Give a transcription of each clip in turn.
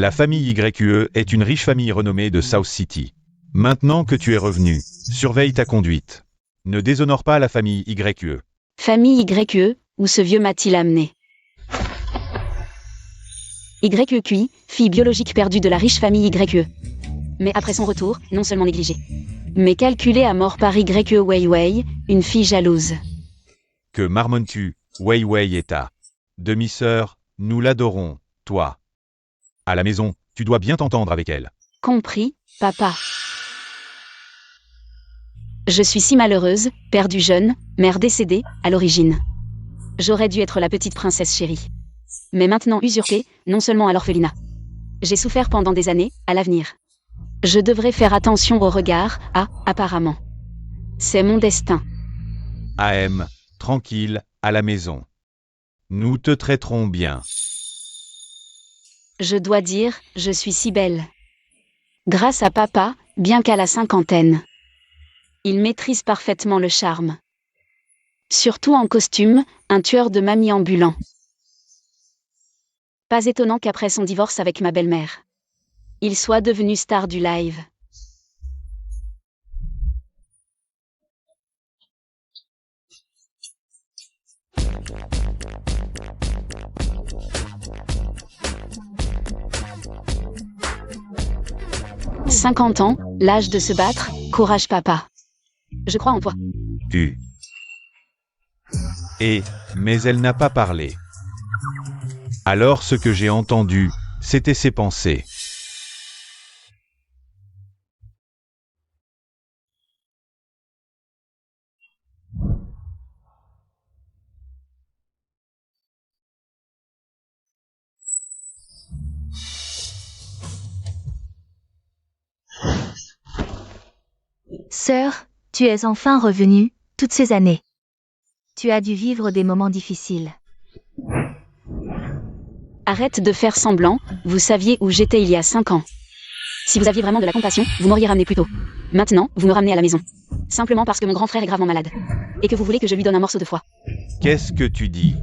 La famille YQE est une riche famille renommée de South City. Maintenant que tu es revenu, surveille ta conduite. Ne déshonore pas la famille YQE. Famille YQE, où ce vieux m'a-t-il amené? YQI, fille biologique perdue de la riche famille YQE. Mais après son retour, non seulement négligée, mais calculée à mort par YQE Weiwei, une fille jalouse. Que marmonnes-tu, Weiwei et ta demi-sœur, nous l'adorons, toi. À la maison, tu dois bien t'entendre avec elle. Compris, papa. Je suis si malheureuse, perdue jeune, mère décédée, à l'origine. J'aurais dû être la petite princesse chérie. Mais maintenant usurpée, non seulement à l'orphelinat. J'ai souffert pendant des années, à l'avenir. Je devrais faire attention au regard, apparemment. C'est mon destin. AM, tranquille, à la maison. Nous te traiterons bien. Je dois dire, je suis si belle. Grâce à papa, bien qu'à la cinquantaine. Il maîtrise parfaitement le charme. Surtout en costume, un tueur de mamie ambulant. Pas étonnant qu'après son divorce avec ma belle-mère, il soit devenu star du live. « 50 ans, l'âge de se battre, courage papa. Je crois en toi. » Mais elle n'a pas parlé. Alors ce que j'ai entendu, c'était ses pensées. Sœur, tu es enfin revenue, toutes ces années. Tu as dû vivre des moments difficiles. Arrête de faire semblant, vous saviez où j'étais il y a 5 ans. Si vous aviez vraiment de la compassion, vous m'auriez ramené plus tôt. Maintenant, vous me ramenez à la maison. Simplement parce que mon grand frère est gravement malade. Et que vous voulez que je lui donne un morceau de foie. Qu'est-ce que tu dis?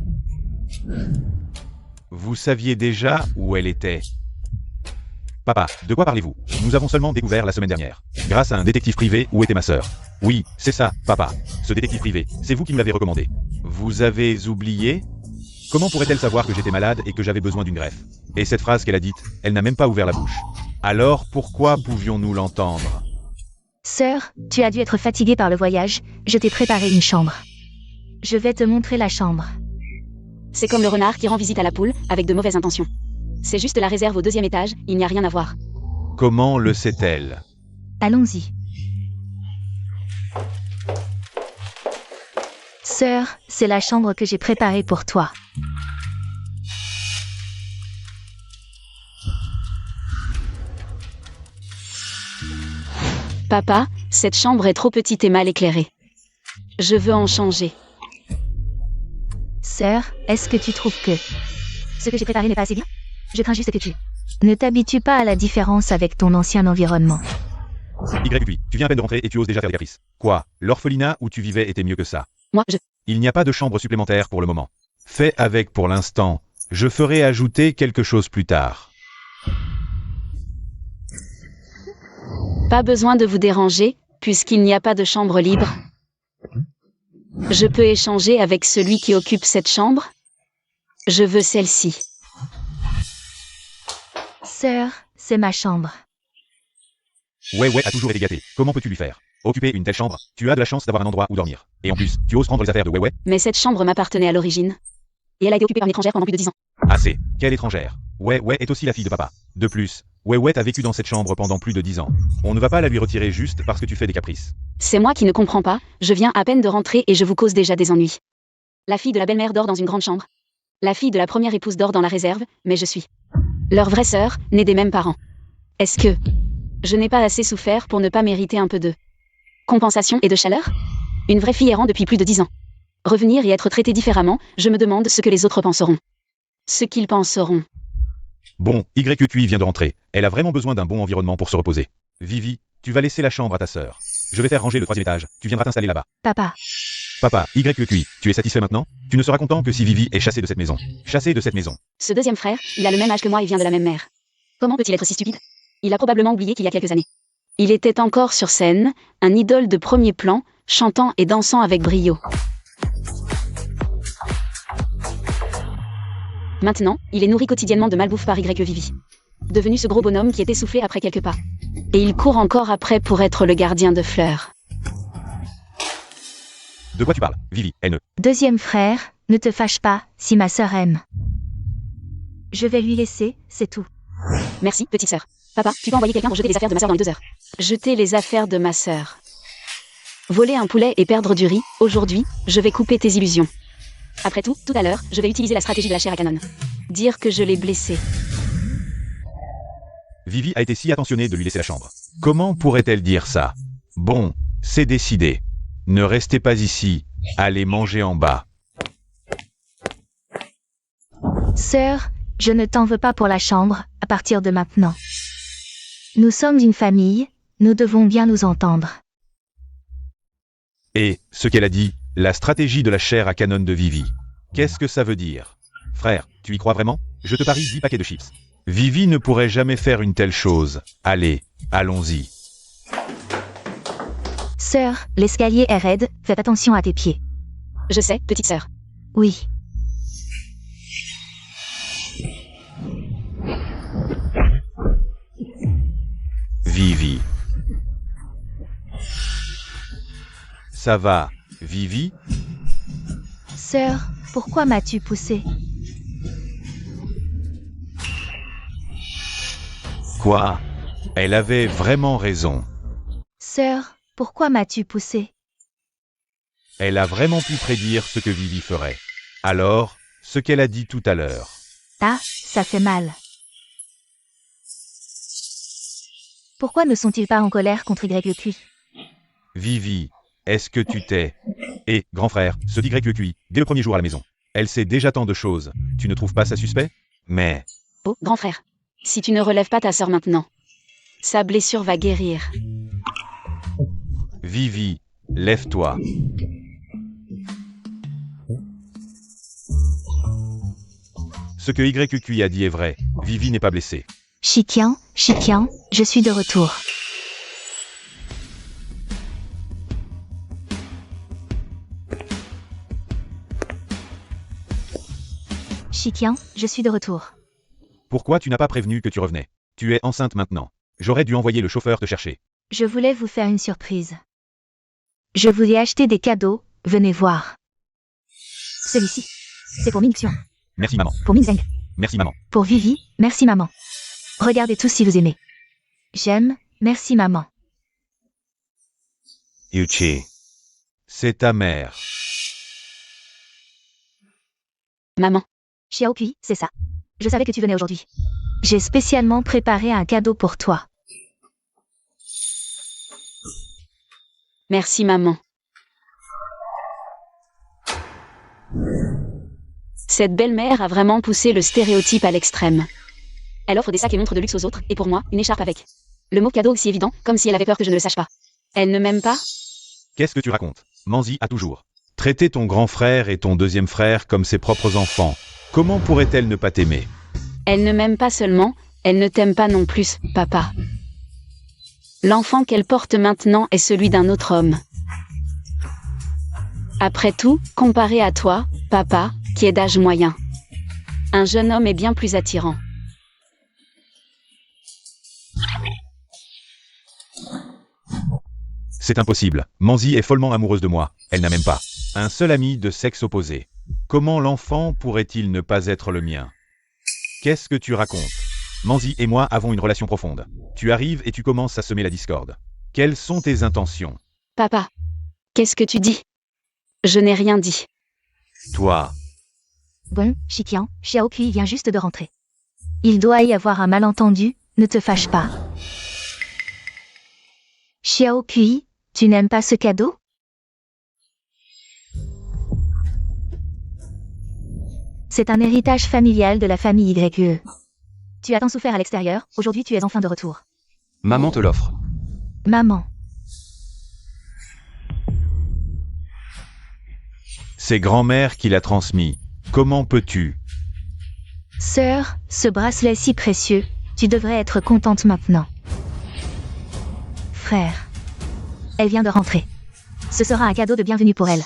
Vous saviez déjà où elle était? Papa, de quoi parlez-vous? Nous avons seulement découvert la semaine dernière. Grâce à un détective privé où était ma sœur. Oui, c'est ça, papa. Ce détective privé, c'est vous qui me l'avez recommandé. Vous avez oublié? Comment pourrait-elle savoir que j'étais malade et que j'avais besoin d'une greffe? Et cette phrase qu'elle a dite, elle n'a même pas ouvert la bouche. Alors pourquoi pouvions-nous l'entendre? Sœur, tu as dû être fatiguée par le voyage, je t'ai préparé une chambre. Je vais te montrer la chambre. C'est comme le renard qui rend visite à la poule, avec de mauvaises intentions. C'est juste la réserve au 2e étage, il n'y a rien à voir. Comment le sait-elle? Allons-y. Sœur, c'est la chambre que j'ai préparée pour toi. Papa, cette chambre est trop petite et mal éclairée. Je veux en changer. Sœur, est-ce que tu trouves que ce que j'ai préparé n'est pas assez bien? Je crains juste que tu ne t'habitues pas à la différence avec ton ancien environnement. YQI, tu viens à peine de rentrer et tu oses déjà faire des caprices. Quoi? L'orphelinat où tu vivais était mieux que ça? Il n'y a pas de chambre supplémentaire pour le moment. Fais avec pour l'instant. Je ferai ajouter quelque chose plus tard. Pas besoin de vous déranger, puisqu'il n'y a pas de chambre libre. Je peux échanger avec celui qui occupe cette chambre? Je veux celle-ci. Sœur, c'est ma chambre. Ouais, a toujours été gâté. Comment peux-tu lui faire? Occuper une telle chambre? Tu as de la chance d'avoir un endroit où dormir. Et en plus, tu oses prendre les affaires de Ouais. Mais cette chambre m'appartenait à l'origine. Et elle a été occupée par une étrangère pendant plus de 10 ans. Assez. Quelle étrangère? Ouais est aussi la fille de papa. De plus, Ouais a vécu dans cette chambre pendant plus de 10 ans. On ne va pas la lui retirer juste parce que tu fais des caprices. C'est moi qui ne comprends pas, je viens à peine de rentrer et je vous cause déjà des ennuis. La fille de la belle-mère dort dans une grande chambre. La fille de la première épouse dort dans la réserve, mais je suis leur vraie sœur, née des mêmes parents. Est-ce que je n'ai pas assez souffert pour ne pas mériter un peu de compensation et de chaleur? Une vraie fille errant depuis plus de 10 ans. Revenir et être traitée différemment, je me demande ce que les autres penseront. Ce qu'ils penseront. Bon, YQI vient de rentrer. Elle a vraiment besoin d'un bon environnement pour se reposer. Vivi, tu vas laisser la chambre à ta sœur. Je vais faire ranger le 3e étage. Tu viendras t'installer là-bas. Papa. Papa, YQI, tu es satisfait maintenant? Tu ne seras content que si Vivi est chassée de cette maison. Chassée de cette maison. Ce 2e frère, il a le même âge que moi et vient de la même mère. Comment peut-il être si stupide? Il a probablement oublié qu'il y a quelques années. Il était encore sur scène, un idole de premier plan, chantant et dansant avec brio. Maintenant, il est nourri quotidiennement de malbouffe par Y Vivi. Devenu ce gros bonhomme qui est essoufflé après quelques pas. Et il court encore après pour être le gardien de fleurs. De quoi tu parles, Vivi? Elle ne... Deuxième frère, ne te fâche pas, si ma sœur aime. Je vais lui laisser, c'est tout. Merci, petite sœur. Papa, tu peux envoyer quelqu'un pour jeter les affaires de ma sœur dans les 2 heures. Jeter les affaires de ma sœur. Voler un poulet et perdre du riz, aujourd'hui, je vais couper tes illusions. Après tout à l'heure, je vais utiliser la stratégie de la chair à canon. Dire que je l'ai blessée. Vivi a été si attentionnée de lui laisser la chambre. Comment pourrait-elle dire ça? Bon, c'est décidé. Ne restez pas ici, allez manger en bas. Sœur, je ne t'en veux pas pour la chambre, à partir de maintenant. Nous sommes une famille, nous devons bien nous entendre. Et, ce qu'elle a dit, la stratégie de la chair à canon de Vivi. Qu'est-ce que ça veut dire? Frère, tu y crois vraiment? Je te parie 10 paquets de chips. Vivi ne pourrait jamais faire une telle chose. Allez, allons-y. Sœur, l'escalier est raide, fais attention à tes pieds. Je sais, petite sœur. Oui. Vivi. Ça va, Vivi? Sœur, pourquoi m'as-tu poussé? Quoi? Elle avait vraiment raison. Sœur, pourquoi m'as-tu poussé? Elle a vraiment pu prédire ce que Vivi ferait. Alors, ce qu'elle a dit tout à l'heure. Ah, ça fait mal. Pourquoi ne sont-ils pas en colère contre YQI? Vivi, est-ce que tu t'es... Et, grand frère, ce YQI, dès le premier jour à la maison. Elle sait déjà tant de choses. Tu ne trouves pas ça suspect? Mais... Oh, grand frère. Si tu ne relèves pas ta sœur maintenant, sa blessure va guérir. Vivi, lève-toi. Ce que YQI a dit est vrai. Vivi n'est pas blessée. Chiquian, je suis de retour. Chiquian, je suis de retour. Pourquoi tu n'as pas prévenu que tu revenais? Tu es enceinte maintenant. J'aurais dû envoyer le chauffeur te chercher. Je voulais vous faire une surprise. Je vous ai acheté des cadeaux, venez voir. Celui-ci, c'est pour Minxion. Merci maman. Pour Minzeng. Merci maman. Pour Vivi, merci maman. Regardez tous si vous aimez. J'aime, merci maman. Yuchi. C'est ta mère. Maman. Xiaokui, c'est ça. Je savais que tu venais aujourd'hui. J'ai spécialement préparé un cadeau pour toi. Merci maman. Cette belle-mère a vraiment poussé le stéréotype à l'extrême. Elle offre des sacs et montres de luxe aux autres, et pour moi, une écharpe avec. Le mot cadeau aussi évident, comme si elle avait peur que je ne le sache pas. Elle ne m'aime pas? Qu'est-ce que tu racontes? Manzi a toujours traité ton grand frère et ton deuxième frère comme ses propres enfants. Comment pourrait-elle ne pas t'aimer? Elle ne m'aime pas seulement, elle ne t'aime pas non plus, papa. L'enfant qu'elle porte maintenant est celui d'un autre homme. Après tout, comparé à toi, papa, qui est d'âge moyen. Un jeune homme est bien plus attirant. C'est impossible. Manzi est follement amoureuse de moi. Elle n'a même pas un seul ami de sexe opposé. Comment l'enfant pourrait-il ne pas être le mien? Qu'est-ce que tu racontes? Manzi et moi avons une relation profonde. Tu arrives et tu commences à semer la discorde. Quelles sont tes intentions? Papa, qu'est-ce que tu dis? Je n'ai rien dit. Toi, Bon, Chiquian, Xiaokui vient juste de rentrer. Il doit y avoir un malentendu, ne te fâche pas. Xiaokui, tu n'aimes pas ce cadeau? C'est un héritage familial de la famille YE. Tu as tant souffert à l'extérieur, aujourd'hui tu es enfin de retour. Maman te l'offre. Maman. c'est grand-mère qui l'a transmis. Comment peux-tu? Sœur, ce bracelet si précieux, tu Tu devrais être contente maintenant. Frère. Elle vient de rentrer. Ce sera un cadeau de bienvenue pour elle.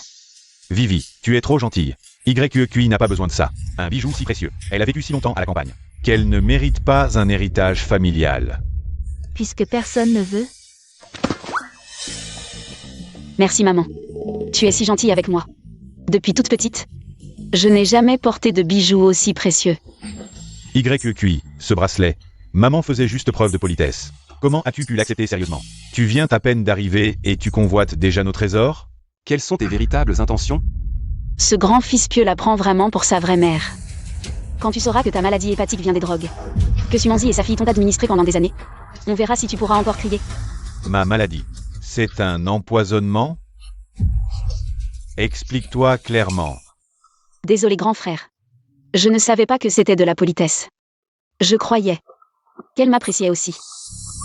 Vivi, tu es trop gentille. YQI n'a pas besoin de ça. Un bijou si précieux. Elle a vécu si longtemps à la campagne. Qu'elle ne mérite pas un héritage familial. Puisque personne ne veut. Merci maman. Tu es si gentille avec moi. Depuis toute petite, je n'ai jamais porté de bijoux aussi précieux. YQI, ce bracelet. Maman faisait juste preuve de politesse. Comment as-tu pu l'accepter sérieusement? Tu viens à peine d'arriver et tu convoites déjà nos trésors? Quelles sont tes véritables intentions? Ce grand fils pieux la prend vraiment pour sa vraie mère. Quand tu sauras que ta maladie hépatique vient des drogues, que Sumanzi et sa fille t'ont administré pendant des années, on verra si tu pourras encore crier. Ma maladie, c'est un empoisonnement? Explique-toi clairement. Désolé grand frère. Je ne savais pas que c'était de la politesse. Je croyais qu'elle m'appréciait aussi.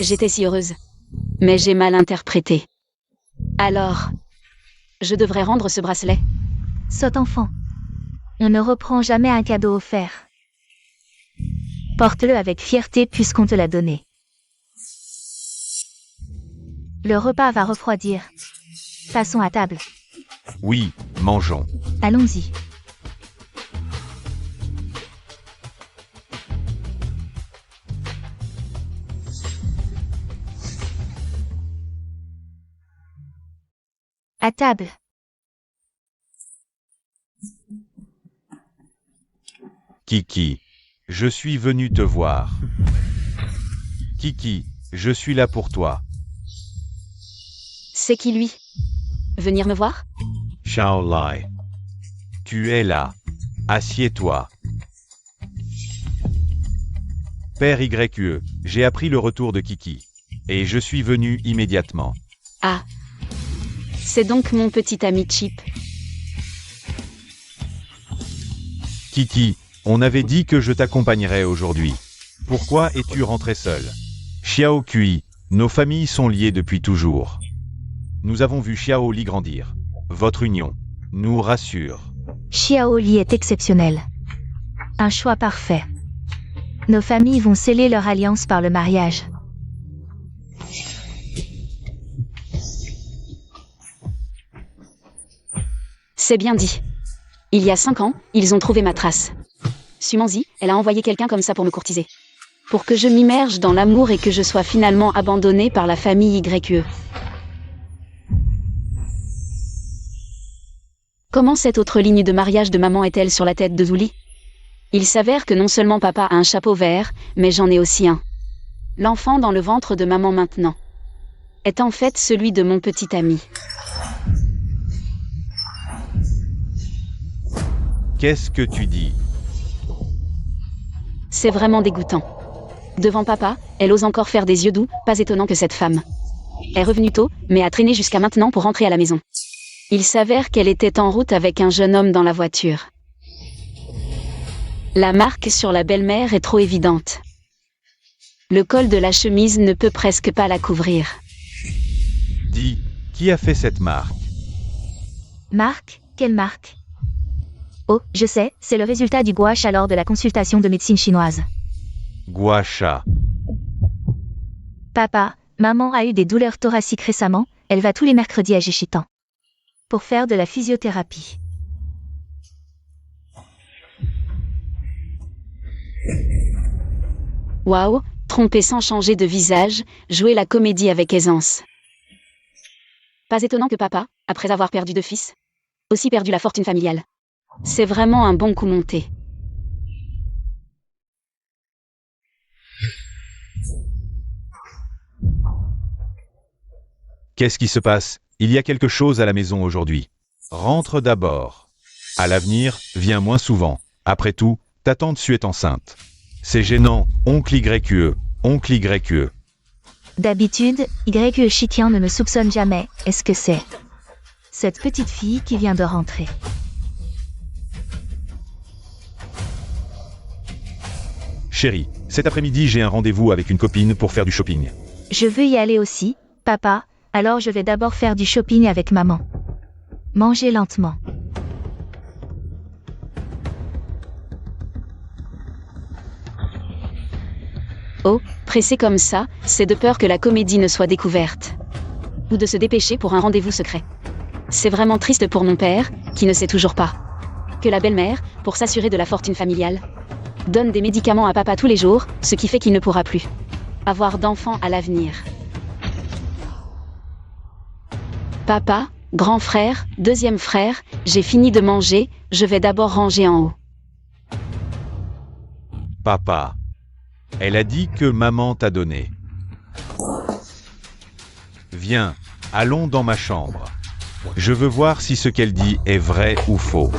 J'étais si heureuse. Mais j'ai mal interprété. Alors, je devrais rendre ce bracelet. Sot enfant. On ne reprend jamais un cadeau offert. Porte-le avec fierté puisqu'on te l'a donné. Le repas va refroidir. Passons à table. Oui, mangeons. Allons-y. À table. Kiki, je suis venu te voir. Kiki, je suis là pour toi. C'est qui lui? Venir me voir? Shaolai. Tu es là. Assieds-toi. Père YQE, j'ai appris le retour de Kiki. Et je suis venu immédiatement. Ah. C'est donc mon petit ami Chip. Kiki, on avait dit que je t'accompagnerais aujourd'hui. Pourquoi es-tu rentré seul? Xiao Kui, nos familles sont liées depuis toujours. Nous avons vu Xiao Li grandir. Votre union nous rassure. Xiao Li est exceptionnel. Un choix parfait. Nos familles vont sceller leur alliance par le mariage. C'est bien dit. Il y a 5 ans, ils ont trouvé ma trace. Sumanzi, elle a envoyé quelqu'un comme ça pour me courtiser. Pour que je m'immerge dans l'amour et que je sois finalement abandonnée par la famille YQE. Comment cette autre ligne de mariage de maman est-elle sur la tête de Zuli? Il s'avère que non seulement papa a un chapeau vert, mais j'en ai aussi un. L'enfant dans le ventre de maman maintenant est en fait celui de mon petit ami. Qu'est-ce que tu dis? C'est vraiment dégoûtant. Devant papa, elle ose encore faire des yeux doux, pas étonnant que cette femme est revenue tôt, mais a traîné jusqu'à maintenant pour rentrer à la maison. Il s'avère qu'elle était en route avec un jeune homme dans la voiture. La marque sur la belle-mère est trop évidente. Le col de la chemise ne peut presque pas la couvrir. Dis, qui a fait cette marque? Marque? Quelle marque? Oh, je sais, c'est le résultat du gua sha lors de la consultation de médecine chinoise. Gua sha. Papa, maman a eu des douleurs thoraciques récemment, elle va tous les mercredis à Jichitan. Pour faire de la physiothérapie. Waouh, tromper sans changer de visage, jouer la comédie avec aisance. Pas étonnant que papa, après avoir perdu 2 fils, aussi perdu la fortune familiale. C'est vraiment un bon coup monté. Qu'est-ce qui se passe? Il y a quelque chose à la maison aujourd'hui. Rentre d'abord. À l'avenir, viens moins souvent. Après tout, ta tante Sue est enceinte. C'est gênant, oncle YQE, oncle YQE. D'habitude, YQE Shitian ne me soupçonne jamais, est-ce que c'est cette petite fille qui vient de rentrer? Chérie, cet après-midi j'ai un rendez-vous avec une copine pour faire du shopping. Je veux y aller aussi, papa, alors je vais d'abord faire du shopping avec maman. Mangez lentement. Oh, pressé comme ça, c'est de peur que la comédie ne soit découverte. Ou de se dépêcher pour un rendez-vous secret. C'est vraiment triste pour mon père, qui ne sait toujours pas. Que la belle-mère, pour s'assurer de la fortune familiale, donne des médicaments à papa tous les jours, ce qui fait qu'il ne pourra plus avoir d'enfants à l'avenir. Papa, grand frère, deuxième frère, j'ai fini de manger, je vais d'abord ranger en haut. Papa. Elle a dit que maman t'a donné. Viens, allons dans ma chambre. Je veux voir si ce qu'elle dit est vrai ou faux.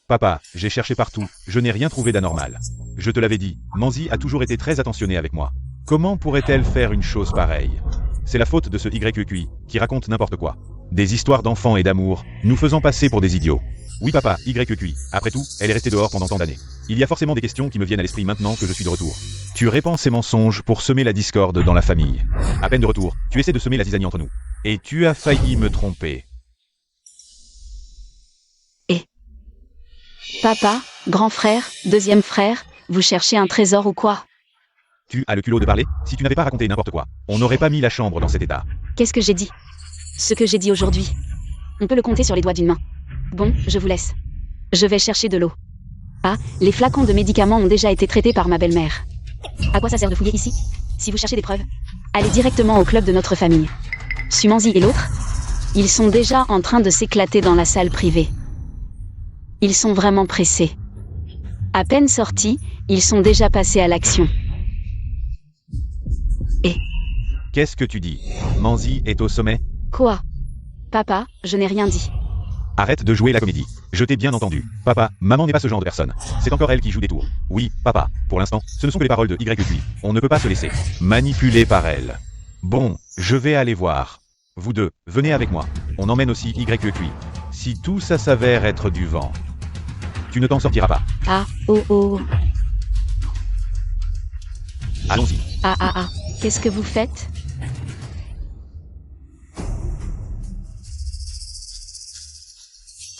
Papa, j'ai cherché partout, je n'ai rien trouvé d'anormal. Je te l'avais dit, Manzi a toujours été très attentionnée avec moi. Comment pourrait-elle faire une chose pareille? C'est la faute de ce YQI, qui raconte n'importe quoi. Des histoires d'enfants et d'amour, nous faisant passer pour des idiots. Oui papa, YQI, après tout, elle est restée dehors pendant tant d'années. Il y a forcément des questions qui me viennent à l'esprit maintenant que je suis de retour. Tu répands ces mensonges pour semer la discorde dans la famille. À peine de retour, tu essaies de semer la zizanie entre nous. Et tu as failli me tromper. Papa, grand frère, deuxième frère, vous cherchez un trésor ou quoi? Tu as le culot de parler? Si tu n'avais pas raconté n'importe quoi, on n'aurait pas mis la chambre dans cet état. Qu'est-ce que j'ai dit? Ce que j'ai dit aujourd'hui. On peut le compter sur les doigts d'une main. Bon, je vous laisse. Je vais chercher de l'eau. Ah, les flacons de médicaments ont déjà été traités par ma belle-mère. À quoi ça sert de fouiller ici? Si vous cherchez des preuves, allez directement au club de notre famille. Sumanzi et l'autre, ils sont déjà en train de s'éclater dans la salle privée. Ils sont vraiment pressés. À peine sortis, ils sont déjà passés à l'action. Qu'est-ce que tu dis? Manzi est au sommet? Quoi? Papa, je n'ai rien dit. Arrête de jouer la comédie. Je t'ai bien entendu. Papa, maman n'est pas ce genre de personne. C'est encore elle qui joue des tours. Oui, papa, pour l'instant, ce ne sont que les paroles de YQI. On ne peut pas se laisser manipuler par elle. Bon, je vais aller voir. Vous deux, venez avec moi. On emmène aussi YQI. Si tout ça s'avère être du vent, tu ne t'en sortiras pas. Ah, oh, oh. Allons-y. Ah. Qu'est-ce que vous faites?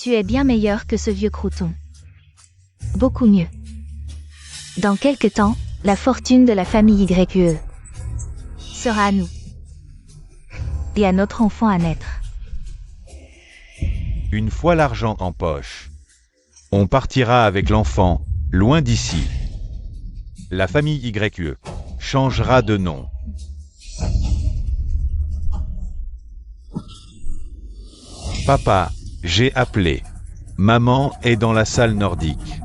Tu es bien meilleur que ce vieux crouton. Beaucoup mieux. Dans quelque temps, la fortune de la famille YQE sera à nous. Et à notre enfant à naître. Une fois l'argent en poche, on partira avec l'enfant, loin d'ici. La famille YQE changera de nom. Papa, j'ai appelé. Maman est dans la salle nordique.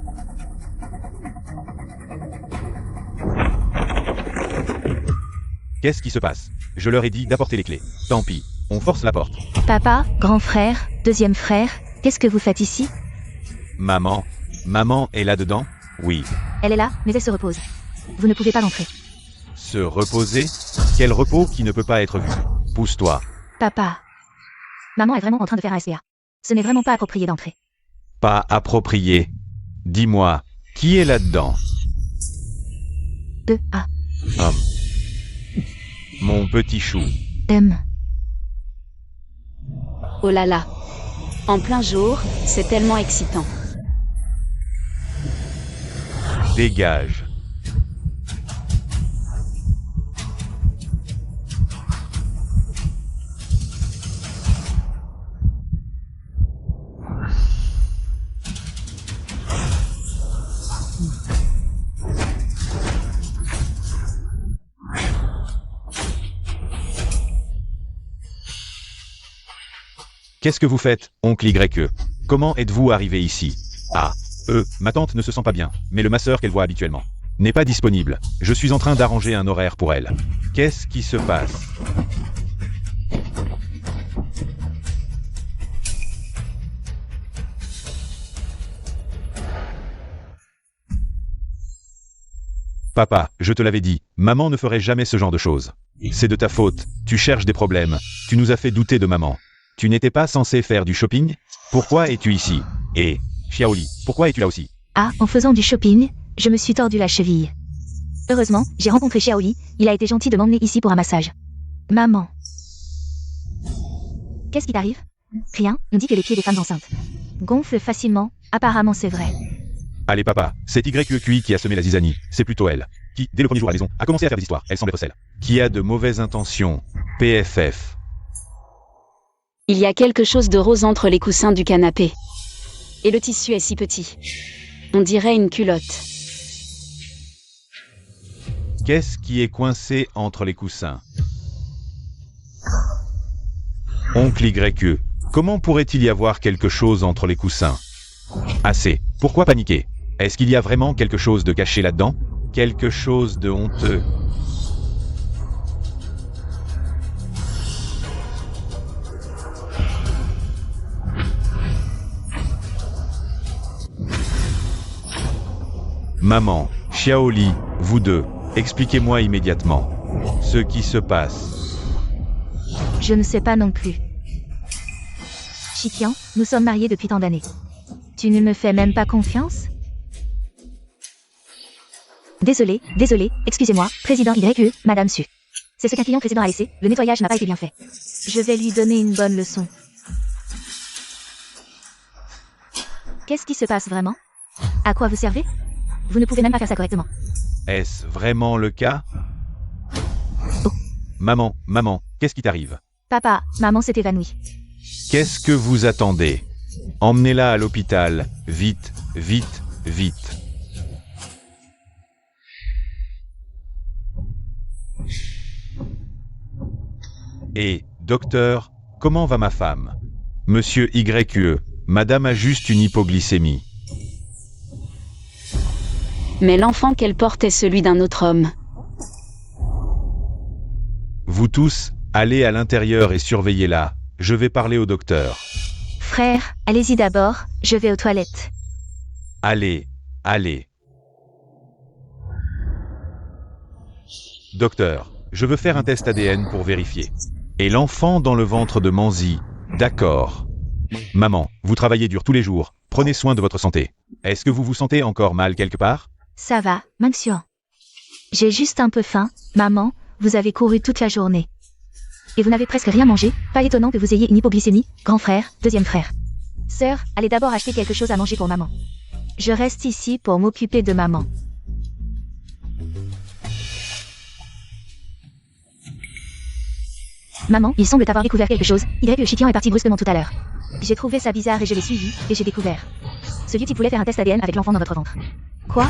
Qu'est-ce qui se passe? Je leur ai dit d'apporter les clés. Tant pis, on force la porte. Papa, grand frère, deuxième frère, qu'est-ce que vous faites ici? Maman est là-dedans? Oui. Elle est là, mais elle se repose. Vous ne pouvez pas l'entrer. Se reposer? Quel repos qui ne peut pas être vu? Pousse-toi. Papa. Maman est vraiment en train de faire un SPA. Ce n'est vraiment pas approprié d'entrer. Pas approprié. Dis-moi, qui est là-dedans? Homme. Mon petit chou. Oh là là. En plein jour, c'est tellement excitant. Dégage. Qu'est-ce que vous faites, oncle YQE? Comment êtes-vous arrivé ici? Ah, ma tante ne se sent pas bien, mais le masseur qu'elle voit habituellement n'est pas disponible. Je suis en train d'arranger un horaire pour elle. Qu'est-ce qui se passe? Papa, je te l'avais dit, maman ne ferait jamais ce genre de choses. C'est de ta faute, tu cherches des problèmes, tu nous as fait douter de maman. Tu n'étais pas censé faire du shopping? Pourquoi es-tu ici? Et, Xiaoli, pourquoi es-tu là aussi? Ah, en faisant du shopping, je me suis tordu la cheville. Heureusement, j'ai rencontré Xiaoli, il a été gentil de m'emmener ici pour un massage. Maman. Qu'est-ce qui t'arrive? Rien, on dit que les pieds des femmes enceintes gonflent facilement, apparemment c'est vrai. Allez papa, c'est YQI qui a semé la zizanie, c'est plutôt elle. Qui, dès le premier jour à la maison, a commencé à faire des histoires, elle semble être celle. Qui a de mauvaises intentions, PFF. Il y a quelque chose de rose entre les coussins du canapé. Et le tissu est si petit. On dirait une culotte. Qu'est-ce qui est coincé entre les coussins? Oncle YE, comment pourrait-il y avoir quelque chose entre les coussins? Assez. Pourquoi paniquer? Est-ce qu'il y a vraiment quelque chose de caché là-dedans? Quelque chose de honteux? Maman, Xiaoli, vous deux, expliquez-moi immédiatement ce qui se passe. Je ne sais pas non plus. Shikian, nous sommes mariés depuis tant d'années. Tu ne me fais même pas confiance? Désolé, excusez-moi, président YE, Madame Su. C'est ce qu'un client précédent a laissé, le nettoyage n'a pas été bien fait. Je vais lui donner une bonne leçon. Qu'est-ce qui se passe vraiment? À quoi vous servez? Vous ne pouvez même pas faire ça correctement. Est-ce vraiment le cas? Oh. Maman, qu'est-ce qui t'arrive? Papa, maman s'est évanouie. Qu'est-ce que vous attendez? Emmenez-la à l'hôpital, vite, vite, vite. Et, docteur, comment va ma femme? Monsieur YE, madame a juste une hypoglycémie. Mais l'enfant qu'elle porte est celui d'un autre homme. Vous tous, allez à l'intérieur et surveillez-la. Je vais parler au docteur. Frère, allez-y d'abord, je vais aux toilettes. Allez. Docteur, je veux faire un test ADN pour vérifier. Et l'enfant dans le ventre de Manzi, d'accord. Maman, vous travaillez dur tous les jours, prenez soin de votre santé. Est-ce que vous vous sentez encore mal quelque part? Ça va, Manxian. J'ai juste un peu faim, maman, vous avez couru toute la journée. Et vous n'avez presque rien mangé, pas étonnant que vous ayez une hypoglycémie, grand frère, deuxième frère. Sœur, allez d'abord acheter quelque chose à manger pour maman. Je reste ici pour m'occuper de maman. Maman, il semble t'avoir découvert quelque chose. Shikian est parti brusquement tout à l'heure. J'ai trouvé ça bizarre et je l'ai suivi, et j'ai découvert. Ce vieux type voulait faire un test ADN avec l'enfant dans votre ventre. Quoi?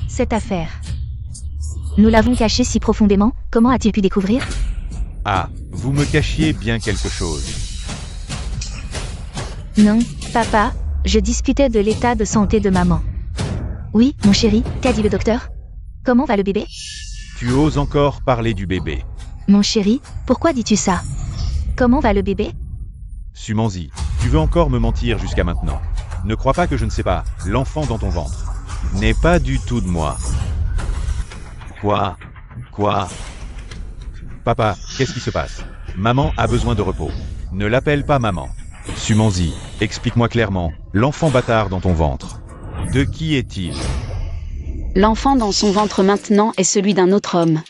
Cette affaire. Nous l'avons caché si profondément, comment a-t-il pu découvrir? Ah, vous me cachiez bien quelque chose. Non, papa, je discutais de l'état de santé de maman. Oui, mon chéri, qu'a dit le docteur? Comment va le bébé? Tu oses encore parler du bébé. Mon chéri, pourquoi dis-tu ça? Comment va le bébé? Sumanzi, tu veux encore me mentir jusqu'à maintenant. Ne crois pas que je ne sais pas, l'enfant dans ton ventre n'est pas du tout de moi. Quoi? Papa, qu'est-ce qui se passe? Maman a besoin de repos. Ne l'appelle pas maman. Sumanzi, explique-moi clairement, l'enfant bâtard dans ton ventre. De qui est-il? L'enfant dans son ventre maintenant est celui d'un autre homme.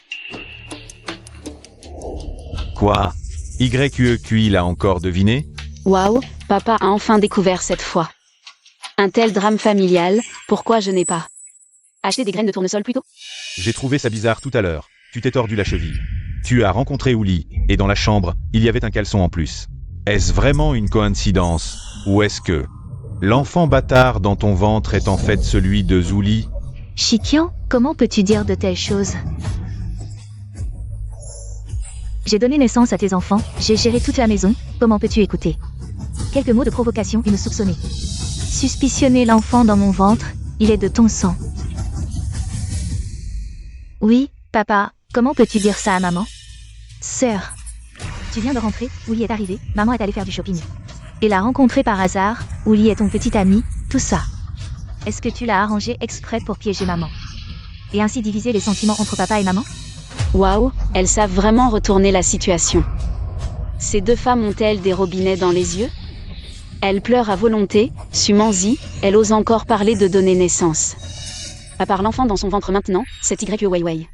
Quoi? YQEQI l'a encore deviné? Waouh, papa a enfin découvert cette fois. Un tel drame familial, pourquoi je n'ai pas acheté des graines de tournesol plus tôt? J'ai trouvé ça bizarre tout à l'heure. Tu t'es tordu la cheville. Tu as rencontré Ouli, et dans la chambre, il y avait un caleçon en plus. Est-ce vraiment une coïncidence? Ou est-ce que l'enfant bâtard dans ton ventre est en fait celui de Zouli? Shikian, comment peux-tu dire de telles choses? J'ai donné naissance à tes enfants, j'ai géré toute la maison, comment peux-tu écouter? Quelques mots de provocation et me soupçonner. Suspicionner l'enfant dans mon ventre, il est de ton sang. Oui, papa, comment peux-tu dire ça à maman? Sœur, tu viens de rentrer, Ouli est arrivé, maman est allée faire du shopping. Et l'a rencontré par hasard, Ouli est ton petit ami, tout ça. Est-ce que tu l'as arrangé exprès pour piéger maman? Et ainsi diviser les sentiments entre papa et maman? Waouh, elles savent vraiment retourner la situation. Ces deux femmes ont-elles des robinets dans les yeux? Elle pleure à volonté, Sumanzi, elle ose encore parler de donner naissance. À part l'enfant dans son ventre maintenant, c'est YE Weiwei.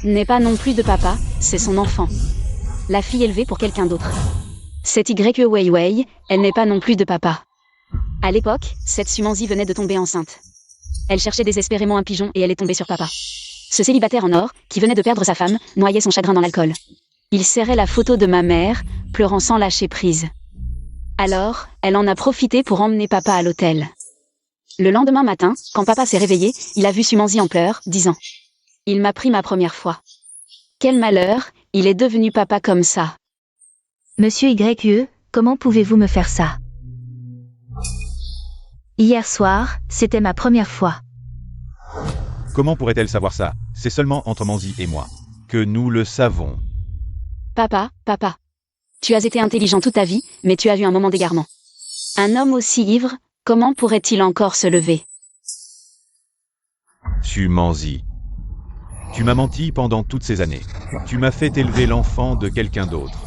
N'est pas non plus de papa, c'est son enfant. La fille élevée pour quelqu'un d'autre. Cette Y Wei Wei, elle n'est pas non plus de papa. À l'époque, cette Sumanzi venait de tomber enceinte. Elle cherchait désespérément un pigeon et elle est tombée sur papa. Ce célibataire en or, qui venait de perdre sa femme, noyait son chagrin dans l'alcool. Il serrait la photo de ma mère, pleurant sans lâcher prise. Alors, elle en a profité pour emmener papa à l'hôtel. Le lendemain matin, quand papa s'est réveillé, il a vu Sumanzi en pleurs, disant « Il m'a pris ma première fois. Quel malheur, il est devenu papa comme ça. » Monsieur YE, comment pouvez-vous me faire ça? Hier soir, c'était ma première fois. Comment pourrait-elle savoir ça? C'est seulement entre Manzi et moi que nous le savons. Papa, tu as été intelligent toute ta vie, mais tu as eu un moment d'égarement. Un homme aussi ivre, comment pourrait-il encore se lever? Sumanzi. Tu m'as menti pendant toutes ces années. Tu m'as fait élever l'enfant de quelqu'un d'autre.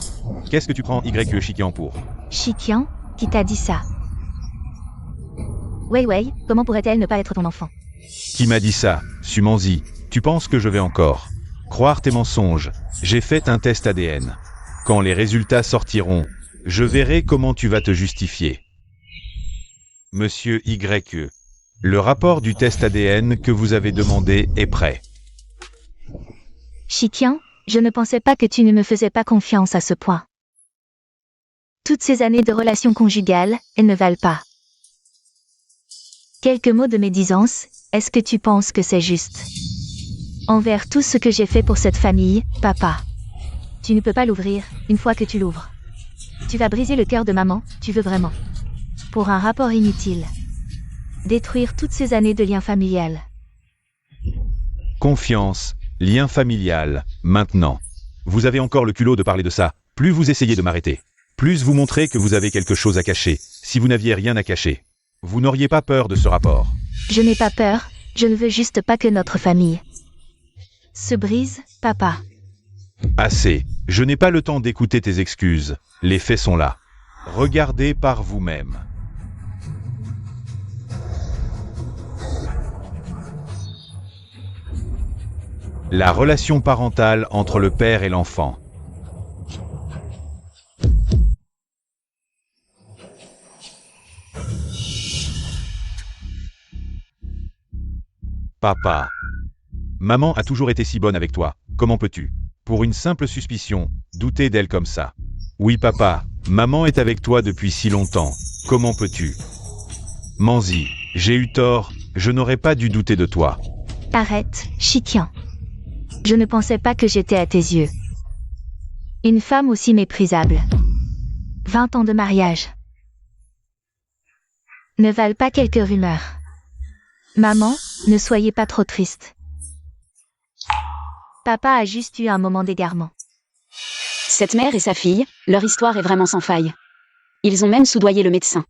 Qu'est-ce que tu prends YE Chikian pour? Chikian, qui t'a dit ça? Wei, comment pourrait-elle ne pas être ton enfant? Qui m'a dit ça? Sumanzi, tu penses que je vais encore croire tes mensonges? J'ai fait un test ADN. Quand les résultats sortiront, je verrai comment tu vas te justifier. Monsieur YE, le rapport du test ADN que vous avez demandé est prêt. Chikian, je ne pensais pas que tu ne me faisais pas confiance à ce point. Toutes ces années de relations conjugales, elles ne valent pas. Quelques mots de médisance, est-ce que tu penses que c'est juste? Envers tout ce que j'ai fait pour cette famille, papa. Tu ne peux pas l'ouvrir, une fois que tu l'ouvres. Tu vas briser le cœur de maman, tu veux vraiment. Pour un rapport inutile. Détruire toutes ces années de lien familial. Confiance, lien familial, maintenant. Vous avez encore le culot de parler de ça. Plus vous essayez de m'arrêter, plus vous montrez que vous avez quelque chose à cacher. Si vous n'aviez rien à cacher, vous n'auriez pas peur de ce rapport. Je n'ai pas peur, je ne veux juste pas que notre famille se brise, papa. Assez. Je n'ai pas le temps d'écouter tes excuses. Les faits sont là. Regardez par vous-même. La relation parentale entre le père et l'enfant. Papa. Maman a toujours été si bonne avec toi. Comment peux-tu, pour une simple suspicion, douter d'elle comme ça? Oui papa, maman est avec toi depuis si longtemps. Comment peux-tu? Manzi, j'ai eu tort, je n'aurais pas dû douter de toi. Arrête, Chikian. Je ne pensais pas que j'étais à tes yeux une femme aussi méprisable. 20 ans de mariage ne valent pas quelques rumeurs. Maman, ne soyez pas trop triste. Papa a juste eu un moment d'égarement. Cette mère et sa fille, leur histoire est vraiment sans faille. Ils ont même soudoyé le médecin.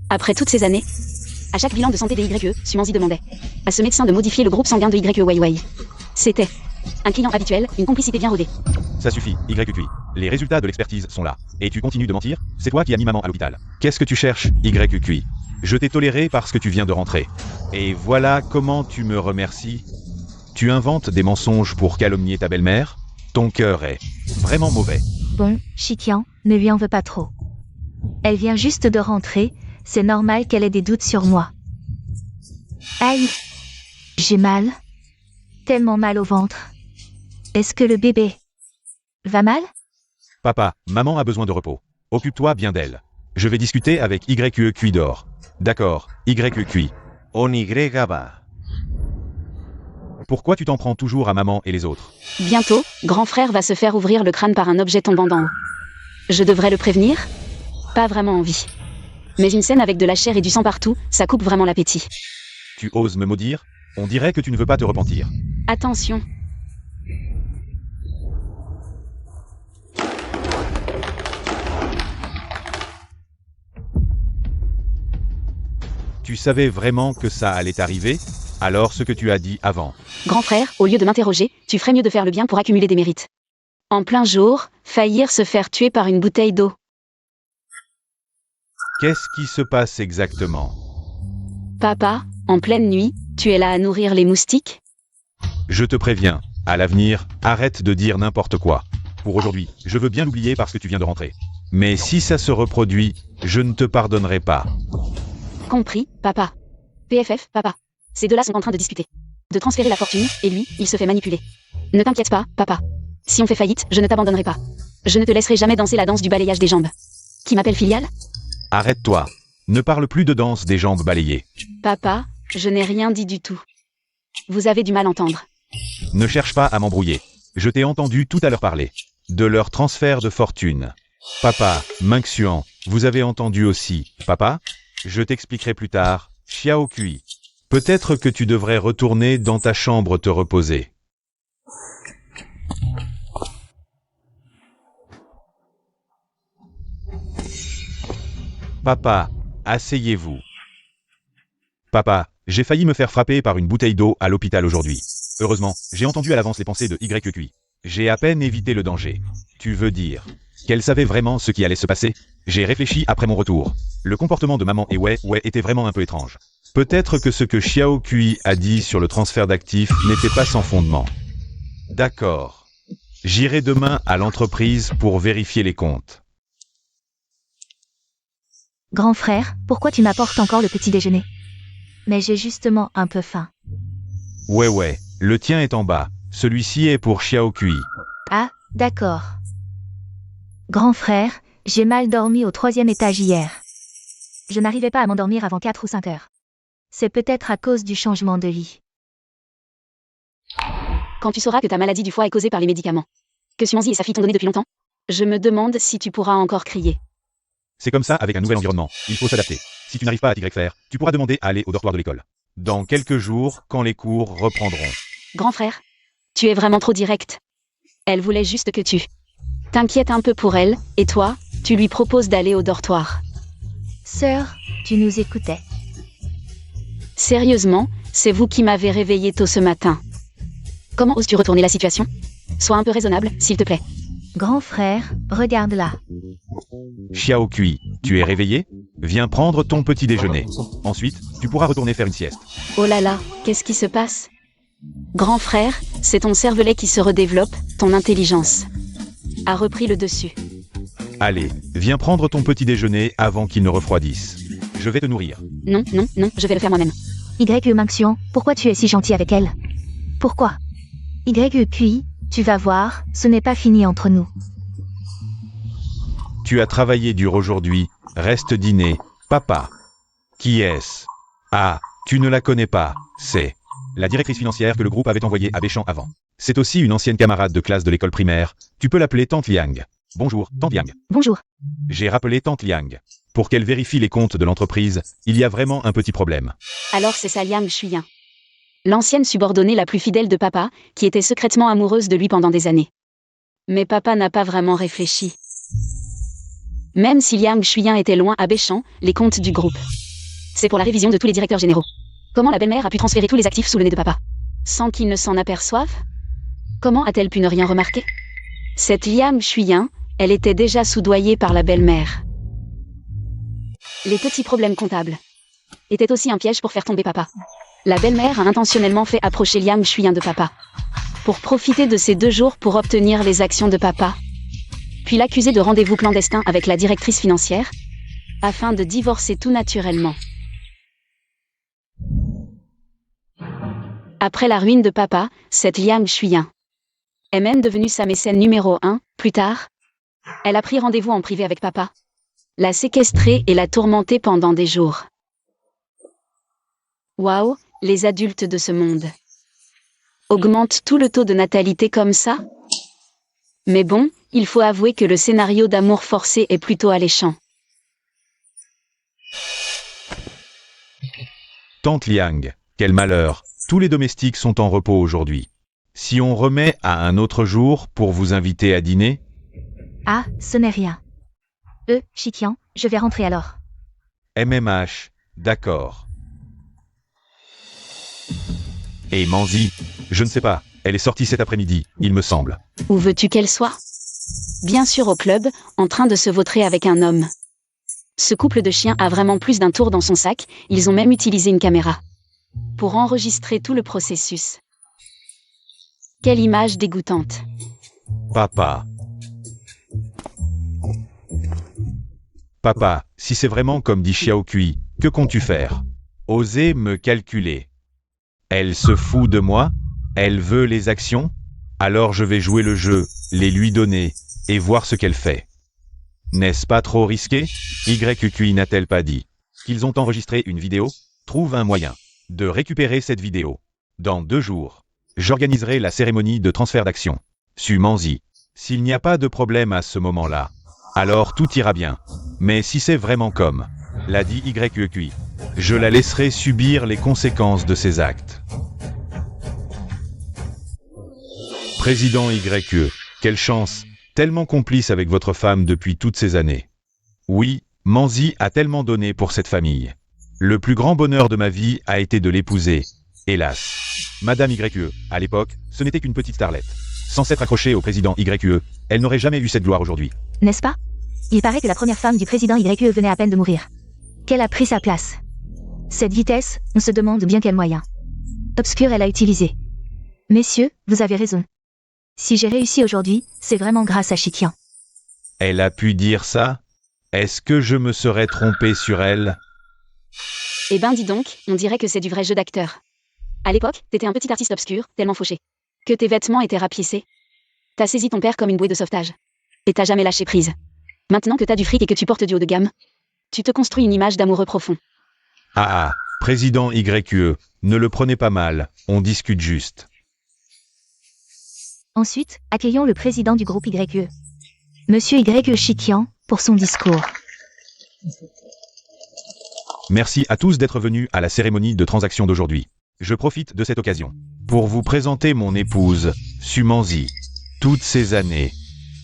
Après toutes ces années, à chaque bilan de santé des YE, Sumanzi demandait à ce médecin de modifier le groupe sanguin de YE Wei Wei. C'était un client habituel, une complicité bien rodée. Ça suffit, YQI. Les résultats de l'expertise sont là. Et tu continues de mentir? C'est toi qui as mis maman à l'hôpital. Qu'est-ce que tu cherches, YQI? Je t'ai toléré parce que tu viens de rentrer. Et voilà comment tu me remercies. Tu inventes des mensonges pour calomnier ta belle-mère? Ton cœur est vraiment mauvais. Bon, Chikian, ne lui en veux pas trop. Elle vient juste de rentrer, c'est normal qu'elle ait des doutes sur moi. Aïe! J'ai mal. Tellement mal au ventre. Est-ce que le bébé va mal? Papa, maman a besoin de repos. Occupe-toi bien d'elle. Je vais discuter avec YE Cuidor. D'accord, YE. On y va. Pourquoi tu t'en prends toujours à maman et les autres? Bientôt, grand frère va se faire ouvrir le crâne par un objet tombant d'en haut. Je devrais le prévenir? Pas vraiment envie. Mais une scène avec de la chair et du sang partout, ça coupe vraiment l'appétit. Tu oses me maudire? On dirait que tu ne veux pas te repentir. Attention. Tu savais vraiment que ça allait arriver? Alors ce que tu as dit avant. Grand frère, au lieu de m'interroger, tu ferais mieux de faire le bien pour accumuler des mérites. En plein jour, faillir se faire tuer par une bouteille d'eau. Qu'est-ce qui se passe exactement? Papa, en pleine nuit, tu es là à nourrir les moustiques? Je te préviens, à l'avenir, arrête de dire n'importe quoi. Pour aujourd'hui, je veux bien l'oublier parce que tu viens de rentrer. Mais si ça se reproduit, je ne te pardonnerai pas. Compris, papa. PFF, papa. Ces deux-là sont en train de discuter. De transférer la fortune, et lui, il se fait manipuler. Ne t'inquiète pas, papa. Si on fait faillite, je ne t'abandonnerai pas. Je ne te laisserai jamais danser la danse du balayage des jambes. Qui m'appelle filiale? Arrête-toi. Ne parle plus de danse des jambes balayées. Papa, je n'ai rien dit du tout. Vous avez du mal à entendre. Ne cherche pas à m'embrouiller. Je t'ai entendu tout à l'heure parler. De leur transfert de fortune. Papa, Minxian, vous avez entendu aussi. Papa? Je t'expliquerai plus tard. Xiao Kui. Peut-être que tu devrais retourner dans ta chambre te reposer. Papa, asseyez-vous. Papa, j'ai failli me faire frapper par une bouteille d'eau à l'hôpital aujourd'hui. Heureusement, j'ai entendu à l'avance les pensées de YQI. J'ai à peine évité le danger. Tu veux dire qu'elle savait vraiment ce qui allait se passer? J'ai réfléchi après mon retour. Le comportement de maman et Wei était vraiment un peu étrange. Peut-être que ce que Xiao Kui a dit sur le transfert d'actifs n'était pas sans fondement. D'accord. J'irai demain à l'entreprise pour vérifier les comptes. Grand frère, pourquoi tu m'apportes encore le petit déjeuner? Mais j'ai justement un peu faim. Ouais, le tien est en bas. Celui-ci est pour Xiao Kui. Ah, d'accord. Grand frère, j'ai mal dormi au 3e étage hier. Je n'arrivais pas à m'endormir avant 4 ou 5 heures. C'est peut-être à cause du changement de lit. Quand tu sauras que ta maladie du foie est causée par les médicaments. Que Xuanzi et sa fille t'ont donné depuis longtemps? Je me demande si tu pourras encore crier. C'est comme ça avec un nouvel environnement. Il faut s'adapter. Si tu n'arrives pas à t'y faire, tu pourras demander à aller au dortoir de l'école. Dans quelques jours, quand les cours reprendront. Grand frère, tu es vraiment trop direct. Elle voulait juste que tu t'inquiètes un peu pour elle, et toi, tu lui proposes d'aller au dortoir. Sœur, tu nous écoutais. Sérieusement, c'est vous qui m'avez réveillé tôt ce matin. Comment oses-tu retourner la situation? Sois un peu raisonnable, s'il te plaît. Grand frère, regarde là. Xiao Kui, tu es réveillé? Viens prendre ton petit déjeuner. Ensuite, tu pourras retourner faire une sieste. Oh là là, qu'est-ce qui se passe? Grand frère, c'est ton cervelet qui se redéveloppe, ton intelligence a repris le dessus. Allez, viens prendre ton petit déjeuner avant qu'il ne refroidisse. Je vais te nourrir. Non, je vais le faire moi-même. Minxian, pourquoi tu es si gentil avec elle? Pourquoi? YQI, tu vas voir, ce n'est pas fini entre nous. Tu as travaillé dur aujourd'hui, reste dîner. Papa. Qui est-ce? Ah, tu ne la connais pas, c'est la directrice financière que le groupe avait envoyée à Béchamp avant. C'est aussi une ancienne camarade de classe de l'école primaire. Tu peux l'appeler Tante Liang. Bonjour, Tante Liang. Bonjour. J'ai rappelé Tante Liang. Pour qu'elle vérifie les comptes de l'entreprise, il y a vraiment un petit problème. Alors c'est ça Liang Shuyan. L'ancienne subordonnée la plus fidèle de papa, qui était secrètement amoureuse de lui pendant des années. Mais papa n'a pas vraiment réfléchi. Même si Liang Shuyan était loin à Béchamp, les comptes du groupe. C'est pour la révision de tous les directeurs généraux. Comment la belle-mère a pu transférer tous les actifs sous le nez de papa? Sans qu'il ne s'en aperçoive? Comment a-t-elle pu ne rien remarquer? Cette Liang Shuyan, elle était déjà soudoyée par la belle-mère. Les petits problèmes comptables étaient aussi un piège pour faire tomber papa. La belle-mère a intentionnellement fait approcher Liang Shuyan de papa, pour profiter de ces 2 jours pour obtenir les actions de papa, puis l'accuser de rendez-vous clandestin avec la directrice financière, afin de divorcer tout naturellement. Après la ruine de papa, cette Liang Shuyan est même devenue sa mécène numéro 1. Plus tard, elle a pris rendez-vous en privé avec papa, l'a séquestrée et l'a tourmentée pendant des jours. Waouh, les adultes de ce monde augmentent tout le taux de natalité comme ça? Mais bon, il faut avouer que le scénario d'amour forcé est plutôt alléchant. Tante Liang, quel malheur. Tous les domestiques sont en repos aujourd'hui. Si on remet à un autre jour pour vous inviter à dîner? Ah, ce n'est rien. Shikian, je vais rentrer alors. MMH, d'accord. Et Manzi, je ne sais pas, elle est sortie cet après-midi, il me semble. Où veux-tu qu'elle soit? Bien sûr au club, en train de se vautrer avec un homme. Ce couple de chiens a vraiment plus d'un tour dans son sac, ils ont même utilisé une caméra pour enregistrer tout le processus. Quelle image dégoûtante. Papa. Papa, si c'est vraiment comme dit Xiaokui, que comptes-tu faire? Oser me calculer. Elle se fout de moi? Elle veut les actions? Alors je vais jouer le jeu, les lui donner, et voir ce qu'elle fait. N'est-ce pas trop risqué? YQQI n'a-t-elle pas dit qu'ils ont enregistré une vidéo? Trouve un moyen de récupérer cette vidéo. Dans 2 jours, j'organiserai la cérémonie de transfert d'action. Su Manzi. S'il n'y a pas de problème à ce moment-là, alors tout ira bien. Mais si c'est vraiment comme l'a dit YQQI, je la laisserai subir les conséquences de ses actes. Président YQE, quelle chance, tellement complice avec votre femme depuis toutes ces années. Oui, Manzi a tellement donné pour cette famille. Le plus grand bonheur de ma vie a été de l'épouser. Hélas. Madame YQE, à l'époque, ce n'était qu'une petite starlette. Sans s'être accrochée au président YQE, elle n'aurait jamais eu cette gloire aujourd'hui. N'est-ce pas? Il paraît que la première femme du président YQE venait à peine de mourir. Qu'elle a pris sa place. Cette vitesse, on se demande bien quel moyen obscur elle a utilisé. Messieurs, vous avez raison. Si j'ai réussi aujourd'hui, c'est vraiment grâce à Shikian. Elle a pu dire ça? Est-ce que je me serais trompé sur elle? Eh ben dis donc, on dirait que c'est du vrai jeu d'acteur. À l'époque, t'étais un petit artiste obscur, tellement fauché, que tes vêtements étaient rapiécés. T'as saisi ton père comme une bouée de sauvetage. Et t'as jamais lâché prise. Maintenant que t'as du fric et que tu portes du haut de gamme, tu te construis une image d'amoureux profond. Ah ah, président YQE, ne le prenez pas mal, on discute juste. Ensuite, accueillons le président du groupe YQE. Monsieur YQE Shikian, pour son discours. Merci à tous d'être venus à la cérémonie de transaction d'aujourd'hui. Je profite de cette occasion pour vous présenter mon épouse, Su Manzi. Toutes ces années,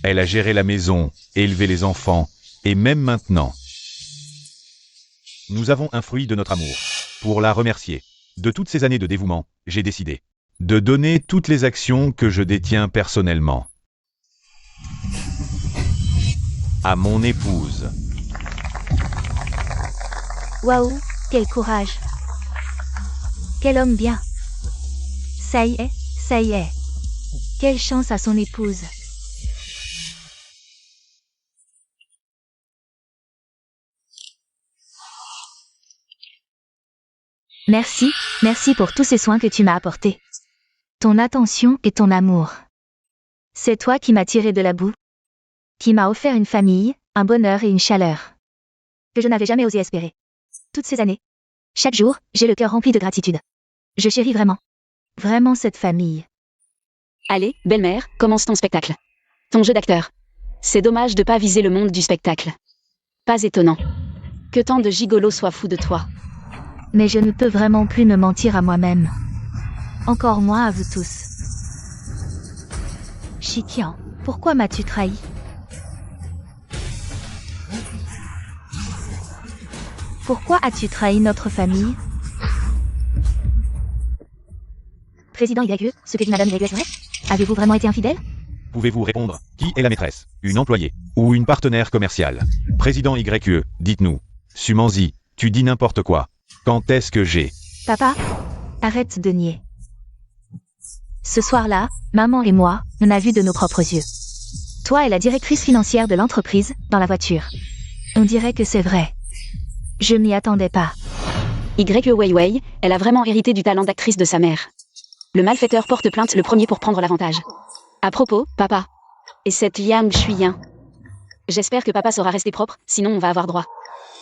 elle a géré la maison, élevé les enfants, et même maintenant. Nous avons un fruit de notre amour. Pour la remercier de toutes ces années de dévouement, j'ai décidé de donner toutes les actions que je détiens personnellement à mon épouse. Waouh, quel courage. Quel homme bien. Ça y est, ça y est. Quelle chance à son épouse. Merci, merci pour tous ces soins que tu m'as apportés. Ton attention et ton amour. C'est toi qui m'as tiré de la boue, qui m'as offert une famille, un bonheur et une chaleur que je n'avais jamais osé espérer. Toutes ces années, chaque jour, j'ai le cœur rempli de gratitude. Je chéris vraiment, vraiment cette famille. Allez, belle-mère, commence ton spectacle. Ton jeu d'acteur. C'est dommage de pas viser le monde du spectacle. Pas étonnant que tant de gigolos soient fous de toi. Mais je ne peux vraiment plus me mentir à moi-même. Encore moins à vous tous. Shikian, pourquoi m'as-tu trahi? Pourquoi as-tu trahi notre famille? Président YQE, ce que dit Madame YQE est vrai? Avez-vous vraiment été infidèle? Pouvez-vous répondre? Qui est la maîtresse? Une employée? Ou une partenaire commerciale? Président YQE, dites-nous. Su Manzi, tu dis n'importe quoi. Quand est-ce que j'ai... Papa, arrête de nier. Ce soir-là, maman et moi, on a vu de nos propres yeux. Toi et la directrice financière de l'entreprise, dans la voiture. On dirait que c'est vrai. Je m'y attendais pas. YQE Weiwei, elle a vraiment hérité du talent d'actrice de sa mère. Le malfaiteur porte plainte le premier pour prendre l'avantage. À propos, papa. Et cette Liang Shuiyin. J'espère que papa saura rester propre, sinon on va avoir droit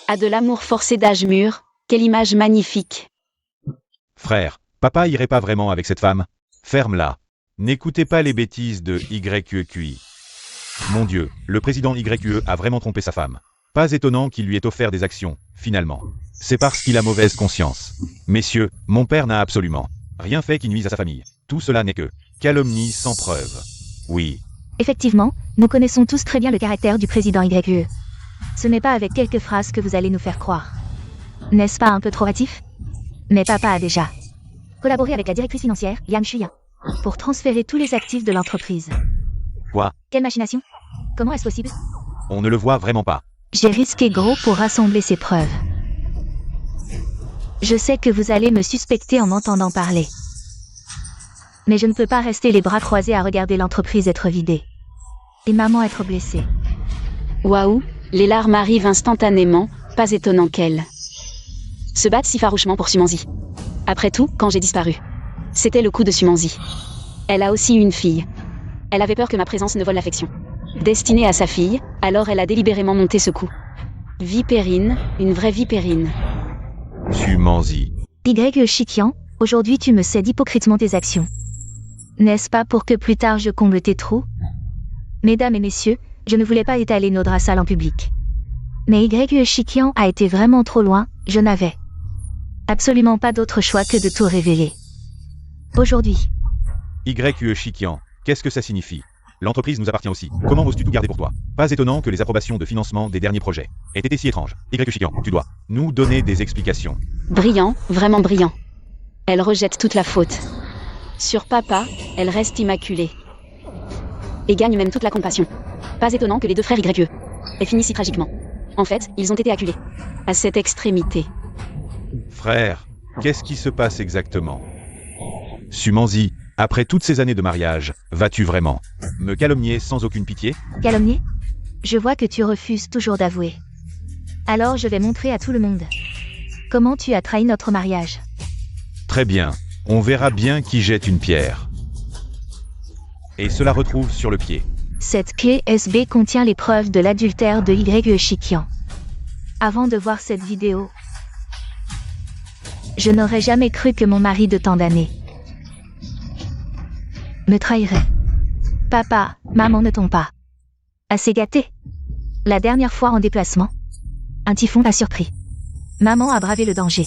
à de l'amour forcé d'âge mûr. Quelle image magnifique. Frère, papa irait pas vraiment avec cette femme? Ferme-la. N'écoutez pas les bêtises de YQQI. Mon Dieu, le président YQE a vraiment trompé sa femme. Pas étonnant qu'il lui ait offert des actions, finalement. C'est parce qu'il a mauvaise conscience. Messieurs, mon père n'a absolument rien fait qui nuise à sa famille. Tout cela n'est que calomnie sans preuve. Oui. Effectivement, nous connaissons tous très bien le caractère du président YQE. Ce n'est pas avec quelques phrases que vous allez nous faire croire. N'est-ce pas un peu trop hâtif? Mais papa a déjà collaboré avec la directrice financière, Yang Shuiyin, pour transférer tous les actifs de l'entreprise. Quoi? Quelle machination? Comment est-ce possible? On ne le voit vraiment pas. J'ai risqué gros pour rassembler ces preuves. Je sais que vous allez me suspecter en m'entendant parler. Mais je ne peux pas rester les bras croisés à regarder l'entreprise être vidée. Et maman être blessée. Waouh, Les larmes arrivent instantanément, pas étonnant qu'elle se batte si farouchement pour Sumanzi. Après tout, quand j'ai disparu, c'était le coup de Sumanzi. Elle a aussi une fille. Elle avait peur que ma présence ne vole l'affection destinée à sa fille, alors elle a délibérément monté ce coup. Vipérine, une vraie vipérine. Sumanzi. Y. Shikian, aujourd'hui tu me cèdes hypocritement tes actions. N'est-ce pas pour que plus tard je comble tes trous? Mesdames et messieurs, je ne voulais pas étaler nos draps sales en public. Mais Y. Shikian a été vraiment trop loin, je n'avais absolument pas d'autre choix que de tout révéler. Aujourd'hui, YE Shikian, qu'est-ce que ça signifie? L'entreprise nous appartient aussi. Comment oses-tu tout garder pour toi? Pas étonnant que les approbations de financement des derniers projets aient été si étranges. YE Shikian, tu dois nous donner des explications. Brillant, vraiment brillant. Elle rejette toute la faute. Sur papa, elle reste immaculée. Et gagne même toute la compassion. Pas étonnant que les deux frères YE aient fini si tragiquement. En fait, ils ont été acculés à cette extrémité. Frère, qu'est-ce qui se passe exactement? Sumanzi, après toutes ces années de mariage, vas-tu vraiment me calomnier sans aucune pitié? calomnier? Je vois que tu refuses toujours d'avouer. Alors je vais montrer à tout le monde comment tu as trahi notre mariage. Très bien, on verra bien qui jette une pierre. Et cela retrouve sur le pied. Cette clé USB contient les preuves de l'adultère de Y. Shikian. Avant de voir cette vidéo, je n'aurais jamais cru que mon mari de tant d'années me trahirait. Papa, maman ne t'ont pas assez gâté. La dernière fois en déplacement, un typhon t'a surpris. Maman a bravé le danger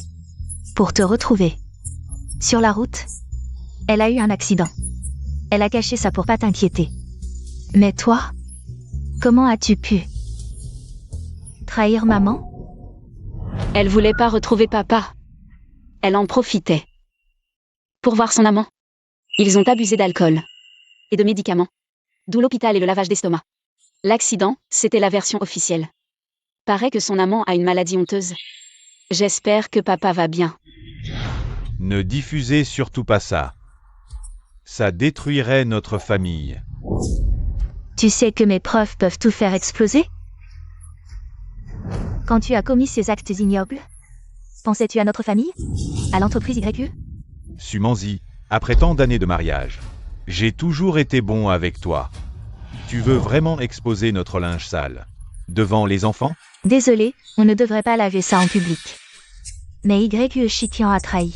pour te retrouver. Sur la route, elle a eu un accident. Elle a caché ça pour pas t'inquiéter. Mais toi, comment as-tu pu trahir maman? Elle voulait pas retrouver papa. Elle en profitait pour voir son amant. Ils ont abusé d'alcool et de médicaments. D'où l'hôpital et le lavage d'estomac. L'accident, c'était la version officielle. Paraît que son amant a une maladie honteuse. J'espère que papa va bien. Ne diffusez surtout pas ça. Ça détruirait notre famille. Tu sais que mes preuves peuvent tout faire exploser? Quand tu as commis ces actes ignobles, pensais-tu à notre famille? À l'entreprise YE? Sumanzi, après tant d'années de mariage, j'ai toujours été bon avec toi. Tu veux vraiment exposer notre linge sale devant les enfants? Désolé, on ne devrait pas laver ça en public. Mais Y. Shikian a trahi.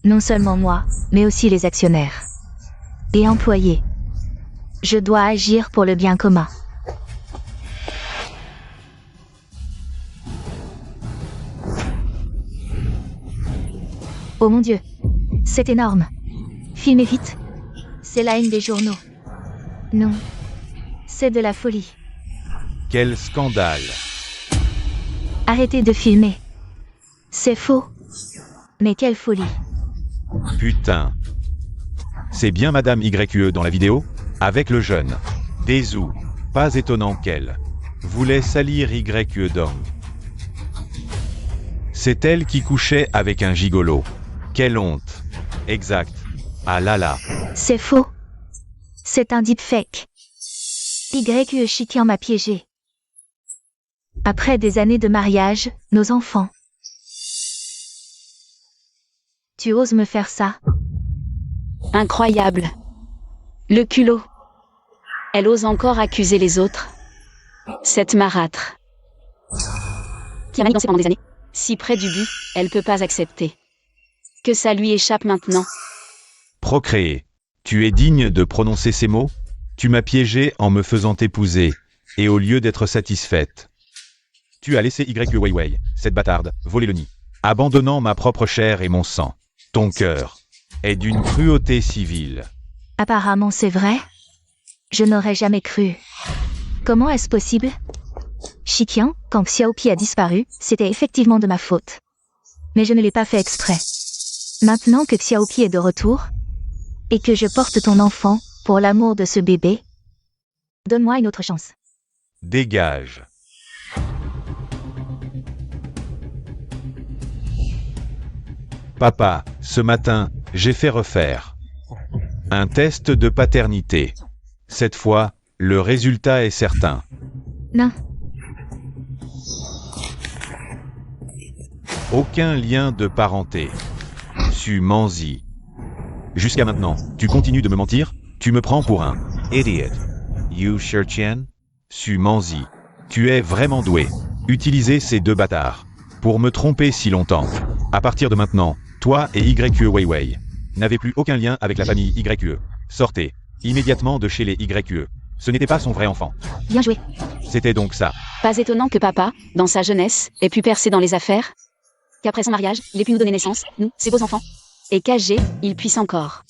Non seulement moi, mais aussi les actionnaires et employés. Je dois agir pour le bien commun. Oh mon Dieu, c'est énorme. Filmez vite. C'est la une des journaux. Non, c'est de la folie. Quel scandale! Arrêtez de filmer. C'est faux. Mais quelle folie. Putain! C'est bien Madame YE dans la vidéo? Avec le jeune Dezu. Pas étonnant qu'elle voulait salir YE Dong. C'est elle qui couchait avec un gigolo. Quelle honte! Exact. Ah là là. C'est faux. C'est un deepfake. Y. Shikian m'a piégé. Après des années de mariage, nos enfants. Tu oses me faire ça? Incroyable. Le culot. Elle ose encore accuser les autres. Cette marâtre. Qui a manigancé pendant des années. Si près du but, elle peut pas accepter que ça lui échappe maintenant. Procréer. Tu es digne de prononcer ces mots? Tu m'as piégé en me faisant épouser, et au lieu d'être satisfaite, tu as laissé YE Weiwei, cette bâtarde, voler le nid, abandonnant ma propre chair et mon sang. Ton cœur est d'une cruauté civile. Apparemment c'est vrai. Je n'aurais jamais cru. Comment est-ce possible? Shikian, quand Xiaopi a disparu, c'était effectivement de ma faute. Mais je ne l'ai pas fait exprès. Maintenant que Xiaopi est de retour, et que je porte ton enfant, pour l'amour de ce bébé, donne-moi une autre chance. Dégage. Papa, ce matin, j'ai fait refaire un test de paternité. Cette fois, le résultat est certain. Non. Aucun lien de parenté. Su Manzi. Jusqu'à maintenant, tu continues de me mentir? Tu me prends pour un idiot. You Shirchen? Su Manzi. Tu es vraiment doué. Utilisez ces deux bâtards pour me tromper si longtemps. À partir de maintenant, toi et YQE Weiwei n'avez plus aucun lien avec la famille YQE. Sortez immédiatement de chez les YQE. Ce n'était pas son vrai enfant. Bien joué. C'était donc ça. Pas étonnant que papa, dans sa jeunesse, ait pu percer dans les affaires. Qu'après son mariage, il ait pu nous donner naissance, nous, ses beaux enfants. Et qu'âgé, il puisse encore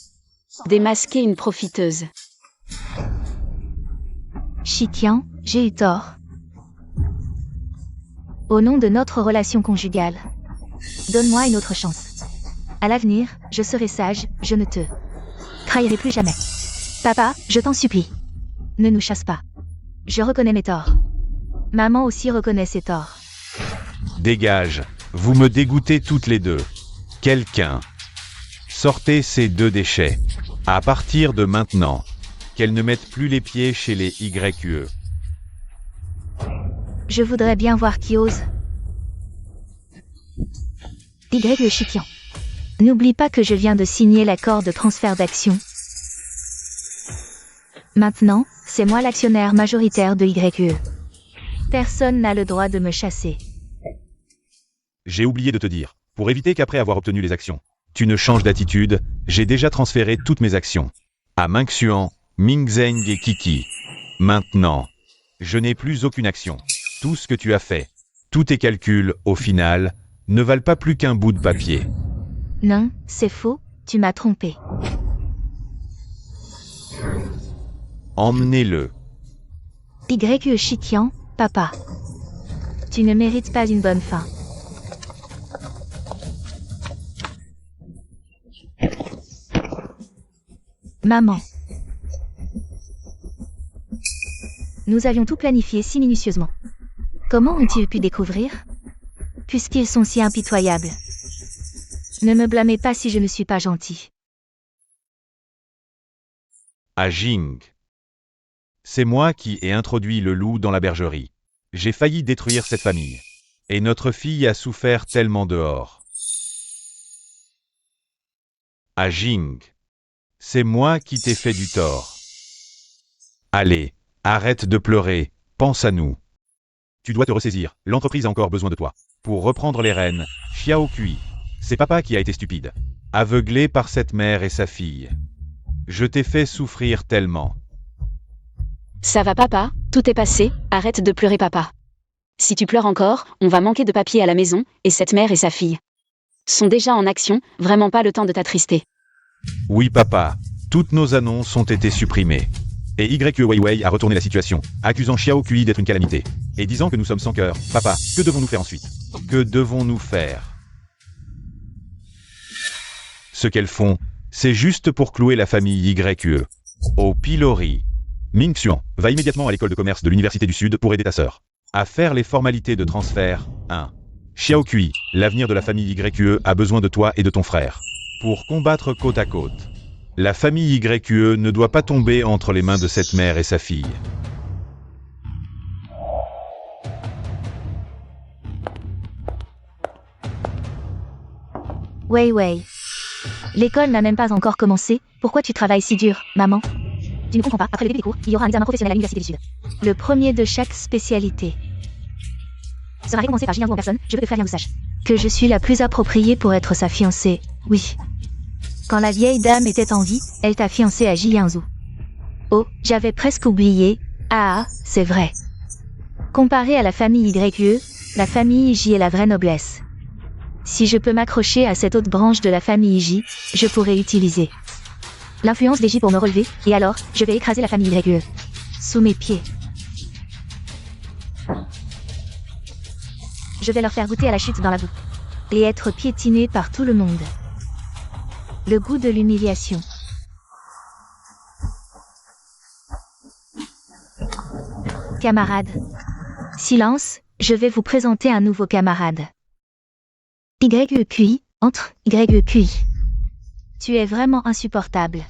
démasquer une profiteuse. Shikian, j'ai eu tort. Au nom de notre relation conjugale, donne-moi une autre chance. À l'avenir, je serai sage, je ne te trahirai plus jamais. Papa, je t'en supplie. Ne nous chasse pas. Je reconnais mes torts. Maman aussi reconnaît ses torts. Dégage. Vous me dégoûtez toutes les deux. Quelqu'un. Sortez ces deux déchets. À partir de maintenant. Qu'elles ne mettent plus les pieds chez les YQE. Je voudrais bien voir qui ose. YQE Shikian. N'oublie pas que je viens de signer l'accord de transfert d'actions. Maintenant, c'est moi l'actionnaire majoritaire de YQE. Personne n'a le droit de me chasser. J'ai oublié de te dire, pour éviter qu'après avoir obtenu les actions, tu ne changes d'attitude, j'ai déjà transféré toutes mes actions. À Mingxuan, Mingzheng et Kiki. Maintenant, je n'ai plus aucune action. Tout ce que tu as fait, tous tes calculs, au final, ne valent pas plus qu'un bout de papier. Non, c'est faux, tu m'as trompé. Emmenez-le. YQE Shikian, papa. Tu ne mérites pas une bonne fin. Maman. Nous avions tout planifié si minutieusement. Comment ont-ils pu découvrir? Puisqu'ils sont si impitoyables. Ne me blâmez pas si je ne suis pas gentil. À Jing. C'est moi qui ai introduit le loup dans la bergerie. J'ai failli détruire cette famille. Et notre fille a souffert tellement dehors. À Jing. C'est moi qui t'ai fait du tort. Allez, arrête de pleurer, pense à nous. Tu dois te ressaisir, l'entreprise a encore besoin de toi. Pour reprendre les rênes, Xiao Kui. C'est papa qui a été stupide. Aveuglé par cette mère et sa fille. Je t'ai fait souffrir tellement. Ça va papa, tout est passé, arrête de pleurer papa. Si tu pleures encore, on va manquer de papier à la maison, et cette mère et sa fille sont déjà en action, vraiment pas le temps de t'attrister. Oui papa, toutes nos annonces ont été supprimées. Et YQE Weiwei a retourné la situation, accusant Xiao Kui d'être une calamité. Et disant que nous sommes sans cœur. Papa, que devons-nous faire ensuite? Que devons-nous faire? Ce qu'elles font, c'est juste pour clouer la famille YQE. Au pilori. Mingxuan, va immédiatement à l'école de commerce de l'Université du Sud pour aider ta sœur à faire les formalités de transfert. 1. Xiao Kui, l'avenir de la famille YQE a besoin de toi et de ton frère. Pour combattre côte à côte. La famille YQE ne doit pas tomber entre les mains de cette mère et sa fille. Weiwei. L'école n'a même pas encore commencé, pourquoi tu travailles si dur, maman? Tu ne comprends pas, après le début des cours, il y aura un examen professionnel à l'Université du Sud. Le premier de chaque spécialité. Sera récompensé par Jiangsu en personne, je veux que Frère Yang sache. Que je suis la plus appropriée pour être sa fiancée, oui. Quand la vieille dame était en vie, elle t'a fiancé à Jiangsu. Oh, j'avais presque oublié. Ah, c'est vrai. Comparé à la famille YQE, la famille J est la vraie noblesse. Si je peux m'accrocher à cette autre branche de la famille J, je pourrais utiliser l'influence des J pour me relever, et alors, je vais écraser la famille YQE. Sous mes pieds. Je vais leur faire goûter à la chute dans la boue. Et être piétiné par tout le monde. Le goût de l'humiliation. Camarade. Silence, je vais vous présenter un nouveau camarade. YQI, entre YQI. Tu es vraiment insupportable.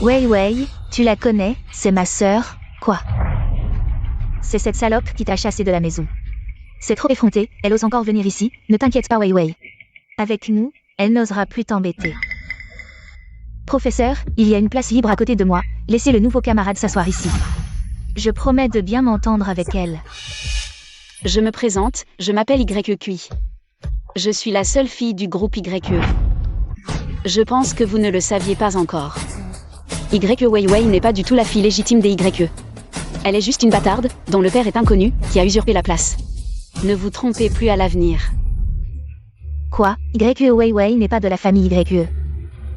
Weiwei, tu la connais, c'est ma sœur, quoi. c'est cette salope qui t'a chassé de la maison. C'est trop effronté, elle ose encore venir ici, ne t'inquiète pas Wei Wei. Avec nous, elle n'osera plus t'embêter. Professeur, il y a une place libre à côté de moi, laissez le nouveau camarade s'asseoir ici. Je promets de bien m'entendre avec elle. Je me présente, je m'appelle YEQI. Je suis la seule fille du groupe YE. Je pense que vous ne le saviez pas encore. YE Wei Wei n'est pas du tout la fille légitime des YE. Elle est juste une bâtarde, dont le père est inconnu, qui a usurpé la place. Ne vous trompez plus à l'avenir. Quoi? YE Wei Wei n'est pas de la famille YE.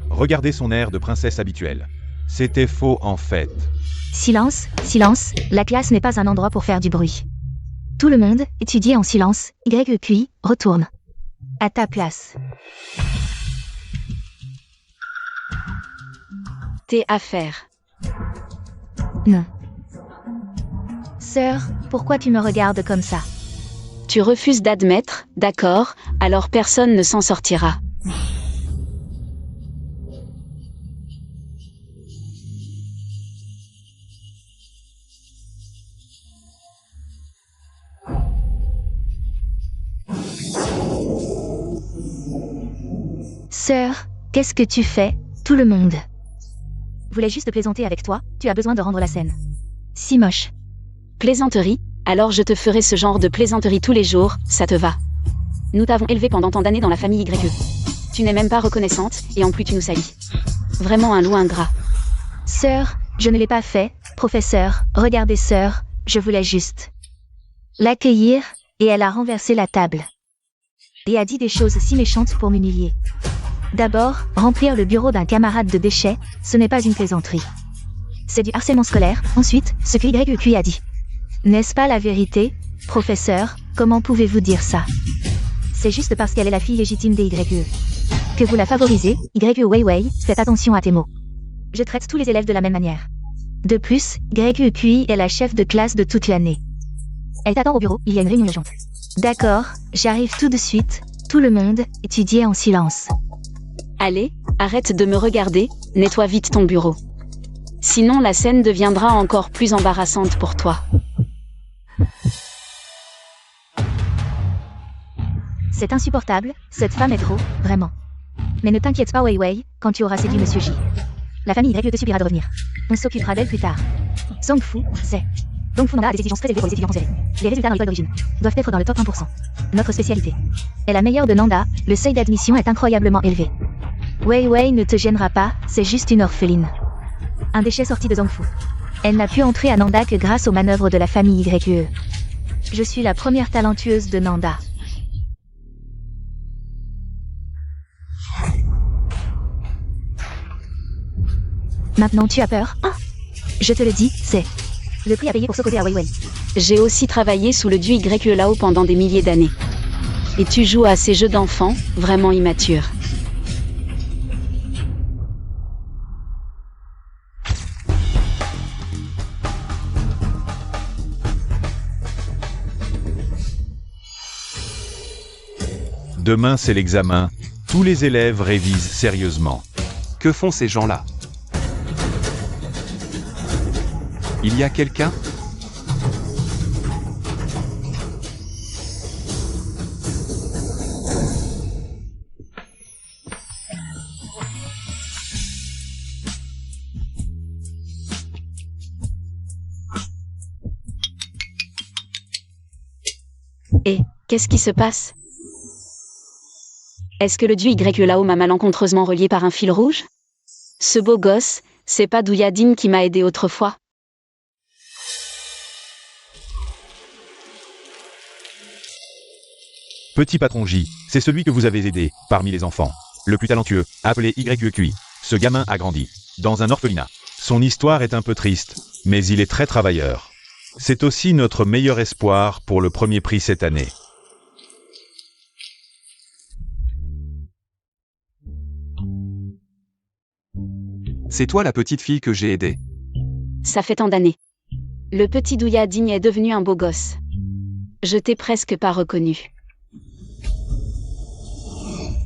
Regardez son air de princesse habituelle. C'était faux en fait. Silence, silence, la classe n'est pas un endroit pour faire du bruit. Tout le monde, étudiez en silence, YEQI, retourne. À ta place. Tes affaires. Non. Sœur, pourquoi tu me regardes comme ça? Tu refuses d'admettre, d'accord, alors personne ne s'en sortira. Sœur, qu'est-ce que tu fais, tout le monde? Voulais juste plaisanter avec toi, tu as besoin de rendre la scène. Si moche. Plaisanterie? Alors je te ferai ce genre de plaisanterie tous les jours, ça te va. Nous t'avons élevé pendant tant d'années dans la famille YE. Tu n'es même pas reconnaissante, et en plus tu nous salis. Vraiment un loup ingrat. Sœur, je ne l'ai pas fait, professeur, regardez sœur, je voulais juste l'accueillir, et elle a renversé la table. Et a dit des choses si méchantes pour m'humilier. D'abord, remplir le bureau d'un camarade de déchets, ce n'est pas une plaisanterie. C'est du harcèlement scolaire, ensuite, ce que YEQI a dit. N'est-ce pas la vérité, professeur, comment pouvez-vous dire ça? C'est juste parce qu'elle est la fille légitime des YE. Que vous la favorisez, YE Wei Wei, faites attention à tes mots. Je traite tous les élèves de la même manière. De plus, YEQI est la chef de classe de toute l'année. Elle t'attend au bureau, il y a une réunion urgente. D'accord, j'arrive tout de suite, tout le monde, étudiez en silence. Allez, arrête de me regarder, nettoie vite ton bureau. Sinon la scène deviendra encore plus embarrassante pour toi. C'est insupportable, cette femme est trop, vraiment. Mais ne t'inquiète pas Wei Wei, quand tu auras séduit Monsieur J. La famille YE te suppliera de revenir. On s'occupera d'elle plus tard. Zhongfu, c'est... Zhongfu Nanda a des exigences très élevées pour les étudiants conservés. Les résultats dans l'école d'origine doivent être dans le top 1%. Notre spécialité est la meilleure de Nanda, le seuil d'admission est incroyablement élevé. Wei Wei ne te gênera pas, c'est juste une orpheline. Un déchet sorti de Zhongfu. Elle n'a pu entrer à Nanda que grâce aux manœuvres de la famille YE. Je suis la première talentueuse de Nanda. Maintenant tu as peur? Ah! Je te le dis, c'est le prix à payer pour s'opposer à Wei Wei. J'ai aussi travaillé sous le dieu YE Lao pendant des milliers d'années. Et tu joues à ces jeux d'enfants, vraiment immatures. Demain c'est l'examen. Tous les élèves révisent sérieusement. Que font ces gens-là? Il y a quelqu'un? Et, qu'est-ce qui se passe? Est-ce que le dieu YE Lao m'a malencontreusement relié par un fil rouge? Ce beau gosse, c'est pas Douya-Din qui m'a aidé autrefois? Petit patron J, c'est celui que vous avez aidé, parmi les enfants. Le plus talentueux, appelé YEQI. Ce gamin a grandi dans un orphelinat. Son histoire est un peu triste, mais il est très travailleur. C'est aussi notre meilleur espoir pour le premier prix cette année. C'est toi la petite fille que j'ai aidée. Ça fait tant d'années. Le petit Douya-Din est devenu un beau gosse. Je t'ai presque pas reconnu.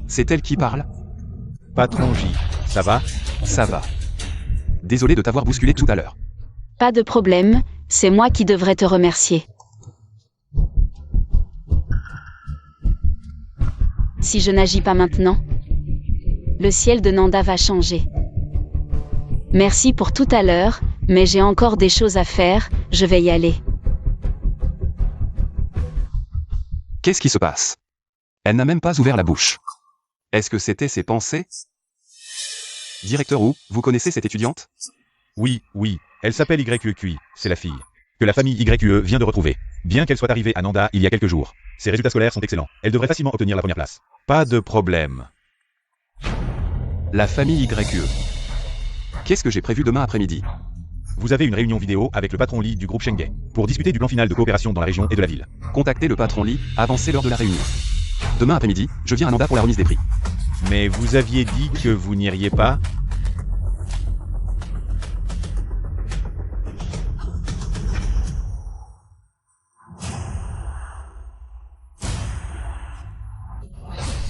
C'est elle qui parle? Patron J, ça va? Ça va. Désolé de t'avoir bousculé tout à l'heure. Pas de problème, C'est moi qui devrais te remercier. Si je n'agis pas maintenant, le ciel de Nanda va changer. Merci pour tout à l'heure, mais j'ai encore des choses à faire, je vais y aller. Qu'est-ce qui se passe? Elle n'a même pas ouvert la bouche. Est-ce que c'était ses pensées? Directeur Wu, vous connaissez cette étudiante? Oui, elle s'appelle YQI, c'est la fille que la famille YQE vient de retrouver. Bien qu'elle soit arrivée à Nanda il y a quelques jours, ses résultats scolaires sont excellents. Elle devrait facilement obtenir la première place. Pas de problème. La famille YQE. Qu'est-ce que j'ai prévu demain après-midi? Vous avez une réunion vidéo avec le patron Lee du groupe Shengay pour discuter du plan final de coopération dans la région et de la ville. Contactez le patron Lee, avancez l'heure de la réunion. Demain après-midi, je viens à Nanda pour la remise des prix. Mais vous aviez dit que vous n'iriez pas?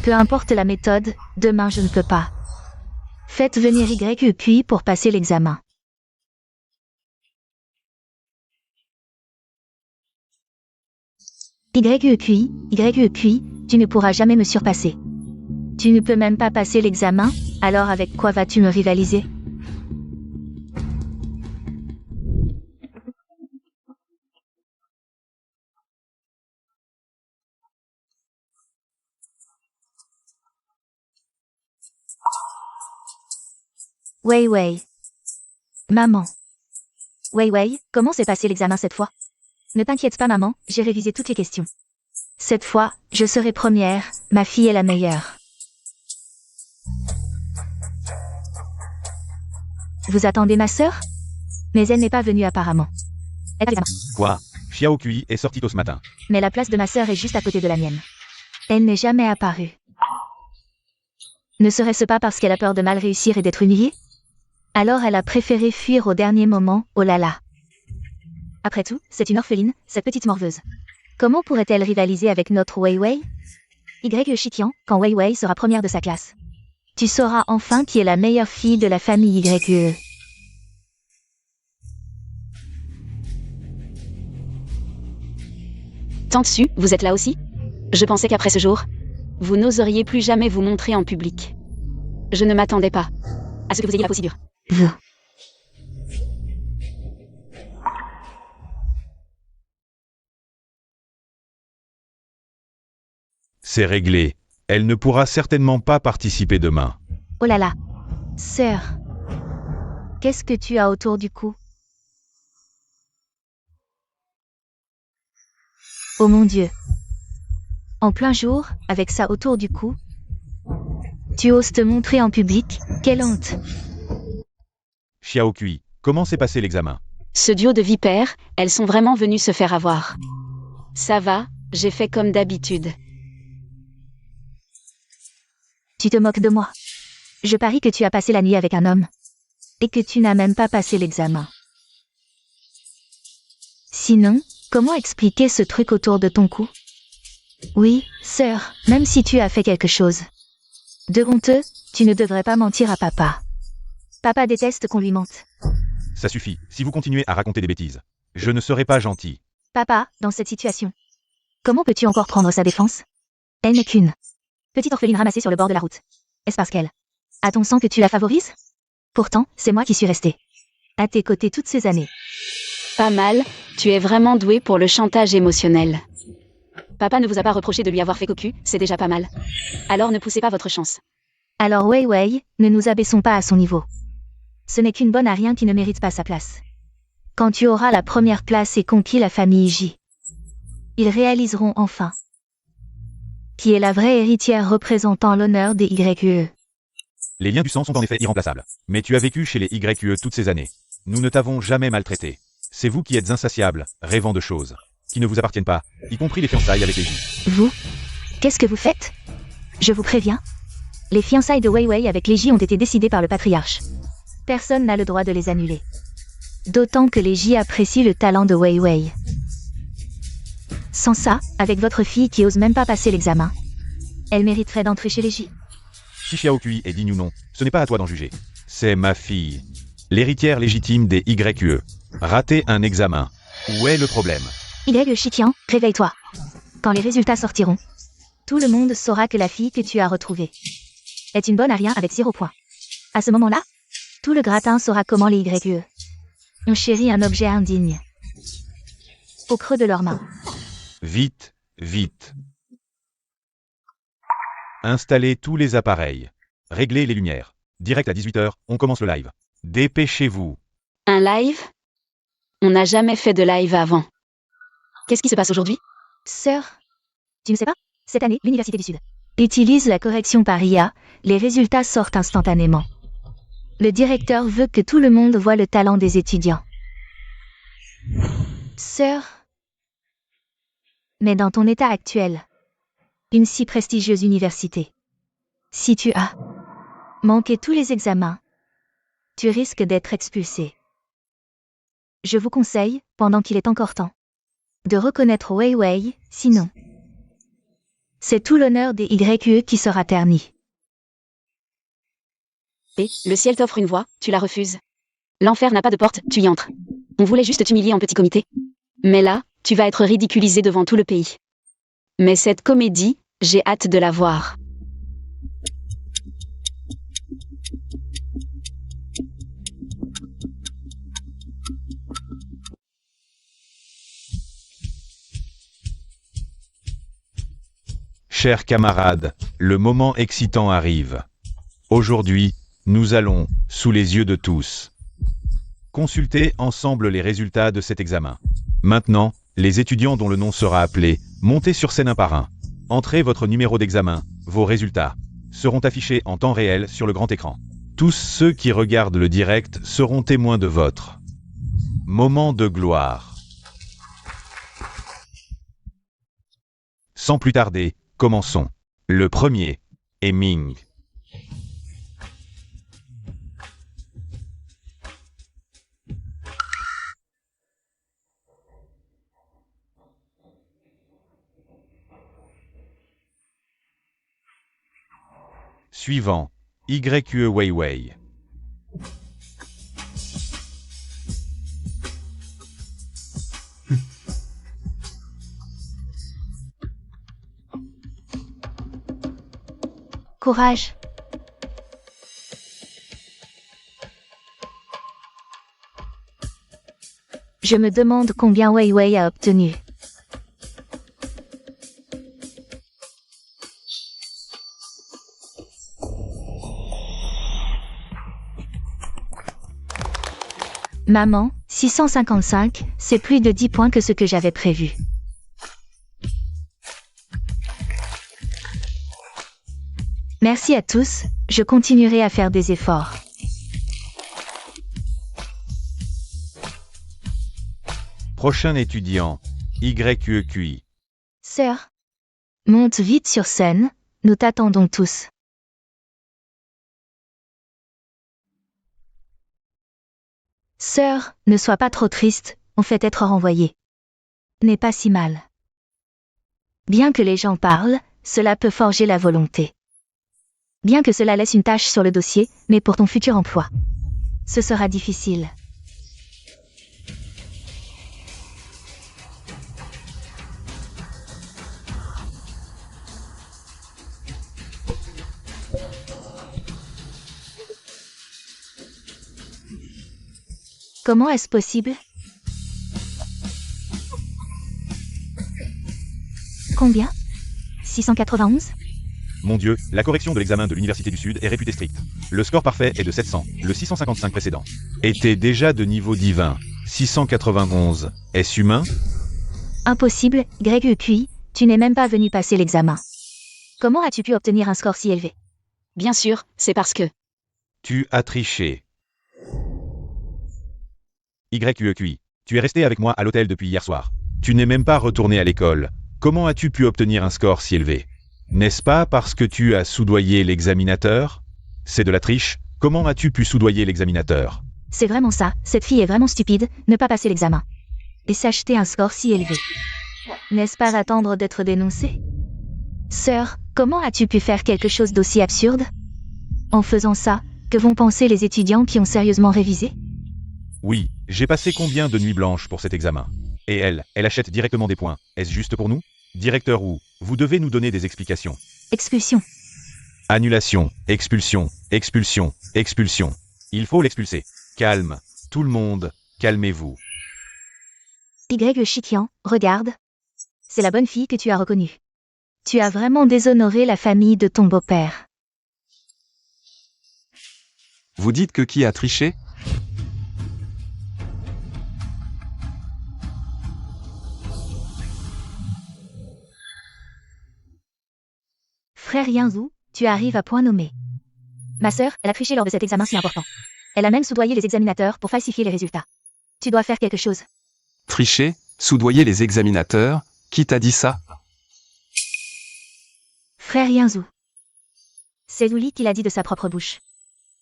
Peu importe la méthode, demain je ne peux pas. Faites venir YQI pour passer l'examen. YQI, tu ne pourras jamais me surpasser. Tu ne peux même pas passer l'examen, alors avec quoi vas-tu me rivaliser? Wei. Maman. Wei, comment s'est passé l'examen cette fois? Ne t'inquiète pas maman, j'ai révisé toutes les questions. Cette fois, je serai première, ma fille est la meilleure. Vous attendez ma sœur? Mais elle n'est pas venue apparemment. Elle a l'examen. Quoi? Xiao Kui est sortie tôt ce matin. Mais la place de ma sœur est juste à côté de la mienne. Elle n'est jamais apparue. Ne serait-ce pas parce qu'elle a peur de mal réussir et d'être humiliée? Alors elle a préféré fuir au dernier moment, oh là là. Après tout, c'est une orpheline, cette petite morveuse. Comment pourrait-elle rivaliser avec notre Wei? Shiqian, quand Wei sera première de sa classe. Tu sauras enfin qui est la meilleure fille de la famille YE. Tante Su, vous êtes là aussi? Je pensais qu'après ce jour, vous n'oseriez plus jamais vous montrer en public. Je ne m'attendais pas à ce que vous ayez la peau si dure. Vous. C'est réglé. Elle ne pourra certainement pas participer demain. Oh là là. Sœur. Qu'est-ce que tu as autour du cou? Oh mon Dieu. En plein jour, avec ça autour du cou. Tu oses te montrer en public? Quelle honte. Xiao Kui, comment s'est passé l'examen? Ce duo de vipères, elles sont vraiment venues se faire avoir. Ça va, j'ai fait comme d'habitude. Tu te moques de moi. Je parie que tu as passé la nuit avec un homme. Et que tu n'as même pas passé l'examen. Sinon, comment expliquer ce truc autour de ton cou? Oui, sœur, même si tu as fait quelque chose de honteux, tu ne devrais pas mentir à papa. Papa déteste qu'on lui mente. Ça suffit, si vous continuez à raconter des bêtises. Je ne serai pas gentil. Papa, dans cette situation, comment peux-tu encore prendre sa défense? Elle n'est qu'une petite orpheline ramassée sur le bord de la route. Est-ce parce qu'elle a ton sang que tu la favorises? Pourtant, c'est moi qui suis restée à tes côtés toutes ces années. Pas mal, tu es vraiment doué pour le chantage émotionnel. Papa ne vous a pas reproché de lui avoir fait cocu, c'est déjà pas mal. Alors ne poussez pas votre chance. Alors Wei, ne nous abaissons pas à son niveau. Ce n'est qu'une bonne à rien qui ne mérite pas sa place. Quand tu auras la première place et conquis la famille J, ils réaliseront enfin qui est la vraie héritière représentant l'honneur des YE. Les liens du sang sont en effet irremplaçables. Mais tu as vécu chez les YE toutes ces années. Nous ne t'avons jamais maltraité. C'est vous qui êtes insatiable, rêvant de choses qui ne vous appartiennent pas, y compris les fiançailles avec les J. Vous? Qu'est-ce que vous faites? Je vous préviens. Les fiançailles de Wei avec les J ont été décidées par le patriarche. Personne n'a le droit de les annuler. D'autant que les J apprécient le talent de Wei. Sans ça, avec votre fille qui ose même pas passer l'examen, elle mériterait d'entrer chez les J. Si Xiao Kui est digne ou non, ce n'est pas à toi d'en juger. C'est ma fille, l'héritière légitime des YE. Rater un examen, Où est le problème? Y Shitian, réveille-toi. Quand les résultats sortiront, tout le monde saura que la fille que tu as retrouvée est une bonne à rien avec 0 points. À ce moment-là, tout le gratin saura comment les YE ont chéri un objet indigne. Au creux de leurs mains. Vite, vite. Installez tous les appareils. Réglez les lumières. Direct à 18h, on commence le live. Dépêchez-vous. Un live? On n'a jamais fait de live avant. Qu'est-ce qui se passe aujourd'hui? Sœur, tu ne sais pas? Cette année, l'Université du Sud utilise la correction par IA, les résultats sortent instantanément. Le directeur veut que tout le monde voie le talent des étudiants. Sœur, mais dans ton état actuel, une si prestigieuse université, si tu as manqué tous les examens, tu risques d'être expulsé. Je vous conseille, pendant qu'il est encore temps, de reconnaître Wei Wei, sinon c'est tout l'honneur des YE qui sera terni. Et le ciel t'offre une voie, tu la refuses. L'enfer n'a pas de porte, tu y entres. On voulait juste t'humilier en petit comité. Mais là, tu vas être ridiculisé devant tout le pays. Mais cette comédie, j'ai hâte de la voir. Chers camarades, le moment excitant arrive. Aujourd'hui, nous allons, sous les yeux de tous, consulter ensemble les résultats de cet examen. Maintenant, les étudiants dont le nom sera appelé, montez sur scène un par un. Entrez votre numéro d'examen, vos résultats seront affichés en temps réel sur le grand écran. Tous ceux qui regardent le direct seront témoins de votre moment de gloire. Sans plus tarder, commençons. Le premier est Ming. Suivant, YE Wei Wei. Courage. Je me demande combien Wei Wei a obtenu. Maman, 655, c'est plus de 10 points que ce que j'avais prévu. Merci à tous, je continuerai à faire des efforts. Prochain étudiant, YEQI. Sœur, monte vite sur scène, nous t'attendons tous. Sœur, ne sois pas trop triste, on fait être renvoyé. N'est pas si mal. Bien que les gens parlent, cela peut forger la volonté. Bien que cela laisse une tache sur le dossier, mais pour ton futur emploi, ce sera difficile. Comment est-ce possible? Combien? 691? Mon Dieu, la correction de l'examen de l'Université du Sud est réputée stricte. Le score parfait est de 700, le 655 précédent était déjà de niveau divin. 691, est-ce humain? Impossible, YEQI, tu n'es même pas venu passer l'examen. Comment as-tu pu obtenir un score si élevé? Bien sûr, c'est parce que... Tu as triché. YEQI, tu es resté avec moi à l'hôtel depuis hier soir. Tu n'es même pas retourné à l'école. Comment as-tu pu obtenir un score si élevé? N'est-ce pas parce que tu as soudoyé l'examinateur? C'est de la triche. Comment as-tu pu soudoyer l'examinateur? C'est vraiment ça, cette fille est vraiment stupide, ne pas passer l'examen. Et s'acheter un score si élevé. N'est-ce pas attendre d'être dénoncé? Sœur, comment as-tu pu faire quelque chose d'aussi absurde? En faisant ça, que vont penser les étudiants qui ont sérieusement révisé? Oui, j'ai passé combien de nuits blanches pour cet examen? Et elle achète directement des points. Est-ce juste pour nous? Directeur Wu, vous devez nous donner des explications. Expulsion. Annulation, expulsion, expulsion, expulsion. Il faut l'expulser. Calme. Tout le monde, calmez-vous. Y Shikian, regarde. C'est la bonne fille que tu as reconnue. Tu as vraiment déshonoré la famille de ton beau-père. Vous dites que qui a triché? Frère Yinzu, tu arrives à point nommé. Ma sœur, elle a triché lors de cet examen si important. Elle a même soudoyé les examinateurs pour falsifier les résultats. Tu dois faire quelque chose. Tricher? Soudoyer les examinateurs? Qui t'a dit ça? Frère Yinzu. C'est Luli qui l'a dit de sa propre bouche.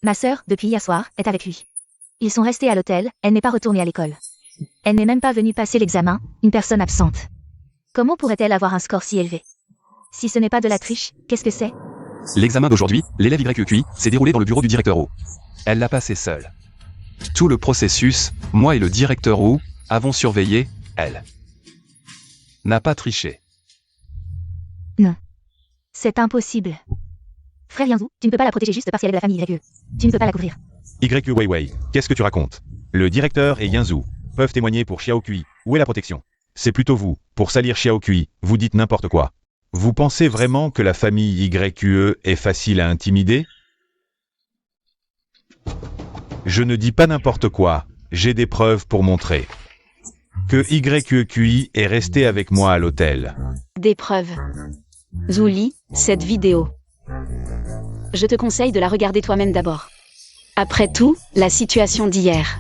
Ma sœur, depuis hier soir, est avec lui. Ils sont restés à l'hôtel, elle n'est pas retournée à l'école. Elle n'est même pas venue passer l'examen, une personne absente. Comment pourrait-elle avoir un score si élevé? Si ce n'est pas de la triche, qu'est-ce que c'est? L'examen d'aujourd'hui, l'élève YQI, s'est déroulé dans le bureau du directeur Wu. Elle l'a passé seule. Tout le processus, moi et le directeur Wu, avons surveillé, elle n'a pas triché. Non. C'est impossible. Frère Yinzu, tu ne peux pas la protéger juste parce qu'elle est de la famille YE. Tu ne peux pas la couvrir. YQ Weiwei, qu'est-ce que tu racontes? Le directeur et Yinzu peuvent témoigner pour Xiaokui. Où est la protection? C'est plutôt vous, pour salir Xiaokui, vous dites n'importe quoi. Vous pensez vraiment que la famille YQE est facile à intimider? Je ne dis pas n'importe quoi, j'ai des preuves pour montrer que YQI est resté avec moi à l'hôtel. Des preuves. Zuli, cette vidéo. Je te conseille de la regarder toi-même d'abord. Après tout, la situation d'hier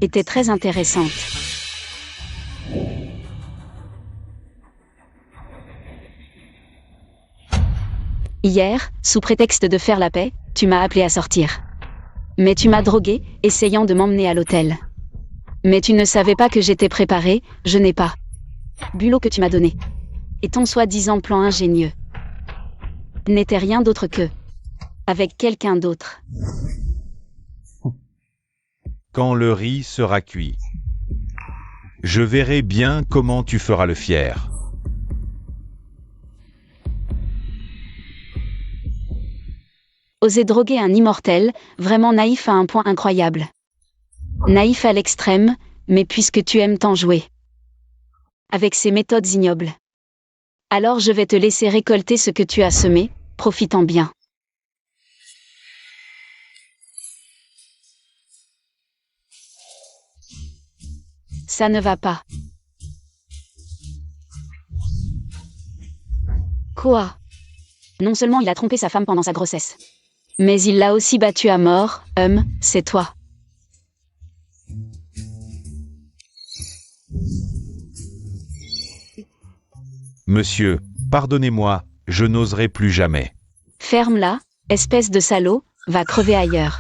était très intéressante. Hier, sous prétexte de faire la paix, tu m'as appelé à sortir. Mais tu m'as drogué, essayant de m'emmener à l'hôtel. Mais tu ne savais pas que j'étais préparée, je n'ai pas bu l'eau que tu m'as donnée. Et ton soi-disant plan ingénieux n'était rien d'autre que avec quelqu'un d'autre. Quand le riz sera cuit, je verrai bien comment tu feras le fier. Oser droguer un immortel, vraiment naïf à un point incroyable. Naïf à l'extrême, mais puisque tu aimes t'en jouer. Avec ces méthodes ignobles. Alors je vais te laisser récolter ce que tu as semé, profitant bien. Ça ne va pas. Quoi? Non seulement il a trompé sa femme pendant sa grossesse, mais il l'a aussi battu à mort, c'est toi. Monsieur, pardonnez-moi, je n'oserai plus jamais. Ferme-la, espèce de salaud, va crever ailleurs.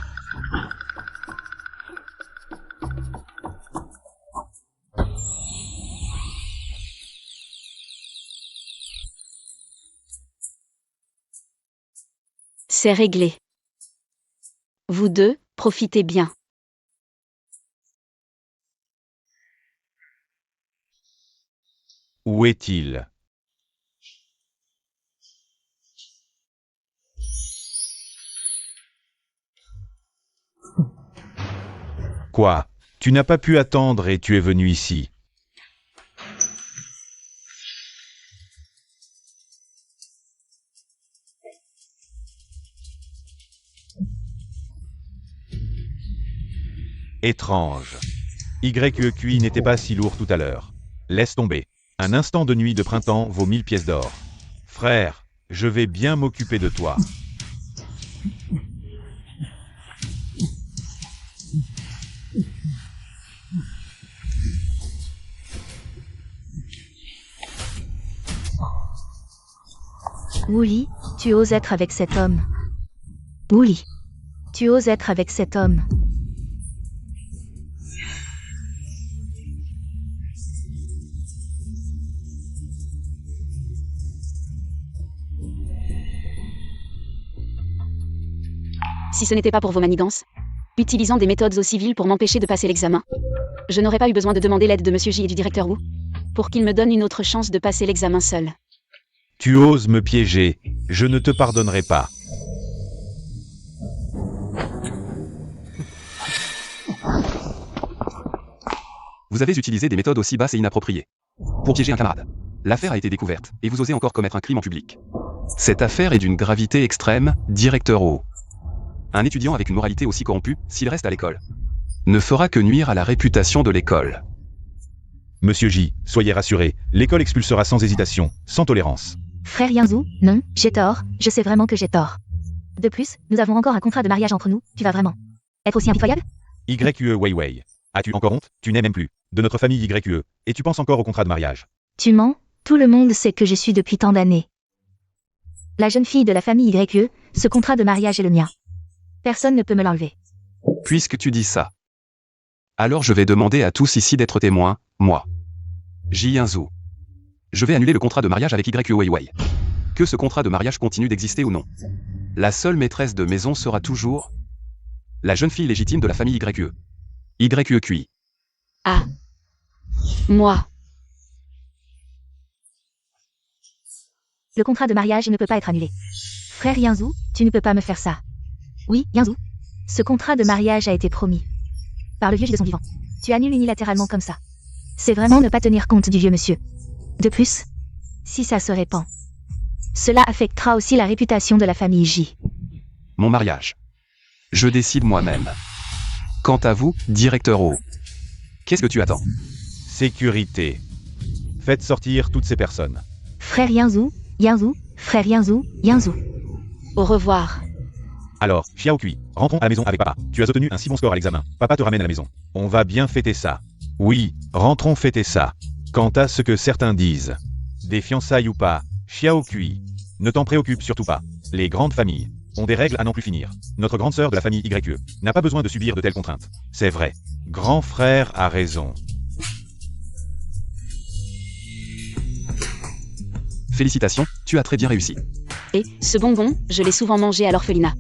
C'est réglé. Vous deux, profitez bien. Où est-il? Quoi? Tu n'as pas pu attendre et tu es venu ici. Étrange. YQI n'était pas si lourd tout à l'heure. Laisse tomber. Un instant de nuit de printemps vaut 1000 pièces d'or. Frère, je vais bien m'occuper de toi. Wooly, tu oses être avec cet homme. Wooly, tu oses être avec cet homme. Si ce n'était pas pour vos manigances, utilisant des méthodes aussi viles pour m'empêcher de passer l'examen. Je n'aurais pas eu besoin de demander l'aide de Monsieur J et du directeur Wu pour qu'ils me donnent une autre chance de passer l'examen seul. Tu oses me piéger, je ne te pardonnerai pas. Vous avez utilisé des méthodes aussi basses et inappropriées pour piéger un camarade. L'affaire a été découverte, et vous osez encore commettre un crime en public. Cette affaire est d'une gravité extrême, directeur O. Un étudiant avec une moralité aussi corrompue, s'il reste à l'école, ne fera que nuire à la réputation de l'école. Monsieur J, soyez rassuré, l'école expulsera sans hésitation, sans tolérance. Frère Yanzou, non, j'ai tort, je sais vraiment que j'ai tort. De plus, nous avons encore un contrat de mariage entre nous, tu vas vraiment être aussi impitoyable? YQE Weiwei. As-tu encore honte? Tu n'es même plus de notre famille YQE, et tu penses encore au contrat de mariage. Tu mens, tout le monde sait que je suis depuis tant d'années. La jeune fille de la famille YQE, ce contrat de mariage est le mien. Personne ne peut me l'enlever. Puisque tu dis ça, alors je vais demander à tous ici d'être témoins, moi. Ji Yinzou. Je vais annuler le contrat de mariage avec YQE Weiwei. Que ce contrat de mariage continue d'exister ou non. La seule maîtresse de maison sera toujours la jeune fille légitime de la famille YQE. YQE. Ah. Moi. Le contrat de mariage ne peut pas être annulé. Frère Yanzou, tu ne peux pas me faire ça. Oui, Yanzou. Ce contrat de mariage a été promis. Par le vieux J de son vivant. Tu annules unilatéralement comme ça. C'est vraiment ne pas tenir compte du vieux monsieur. De plus, si ça se répand, cela affectera aussi la réputation de la famille J. Mon mariage. Je décide moi-même. Quant à vous, directeur O, qu'est-ce que tu attends? Sécurité. Faites sortir toutes ces personnes. Frère Yanzou, Yanzou, frère Yanzou, Yanzou. Au revoir. Alors, Xiao Kui, rentrons à la maison avec papa. Tu as obtenu un si bon score à l'examen. Papa te ramène à la maison. On va bien fêter ça. Oui, rentrons fêter ça. Quant à ce que certains disent, des fiançailles ou pas, Xiao Kui, ne t'en préoccupe surtout pas. Les grandes familles ont des règles à n'en plus finir. Notre grande sœur de la famille YQE n'a pas besoin de subir de telles contraintes. C'est vrai. Grand frère a raison. Félicitations, tu as très bien réussi. Et, ce bonbon, je l'ai souvent mangé à l'orphelinat.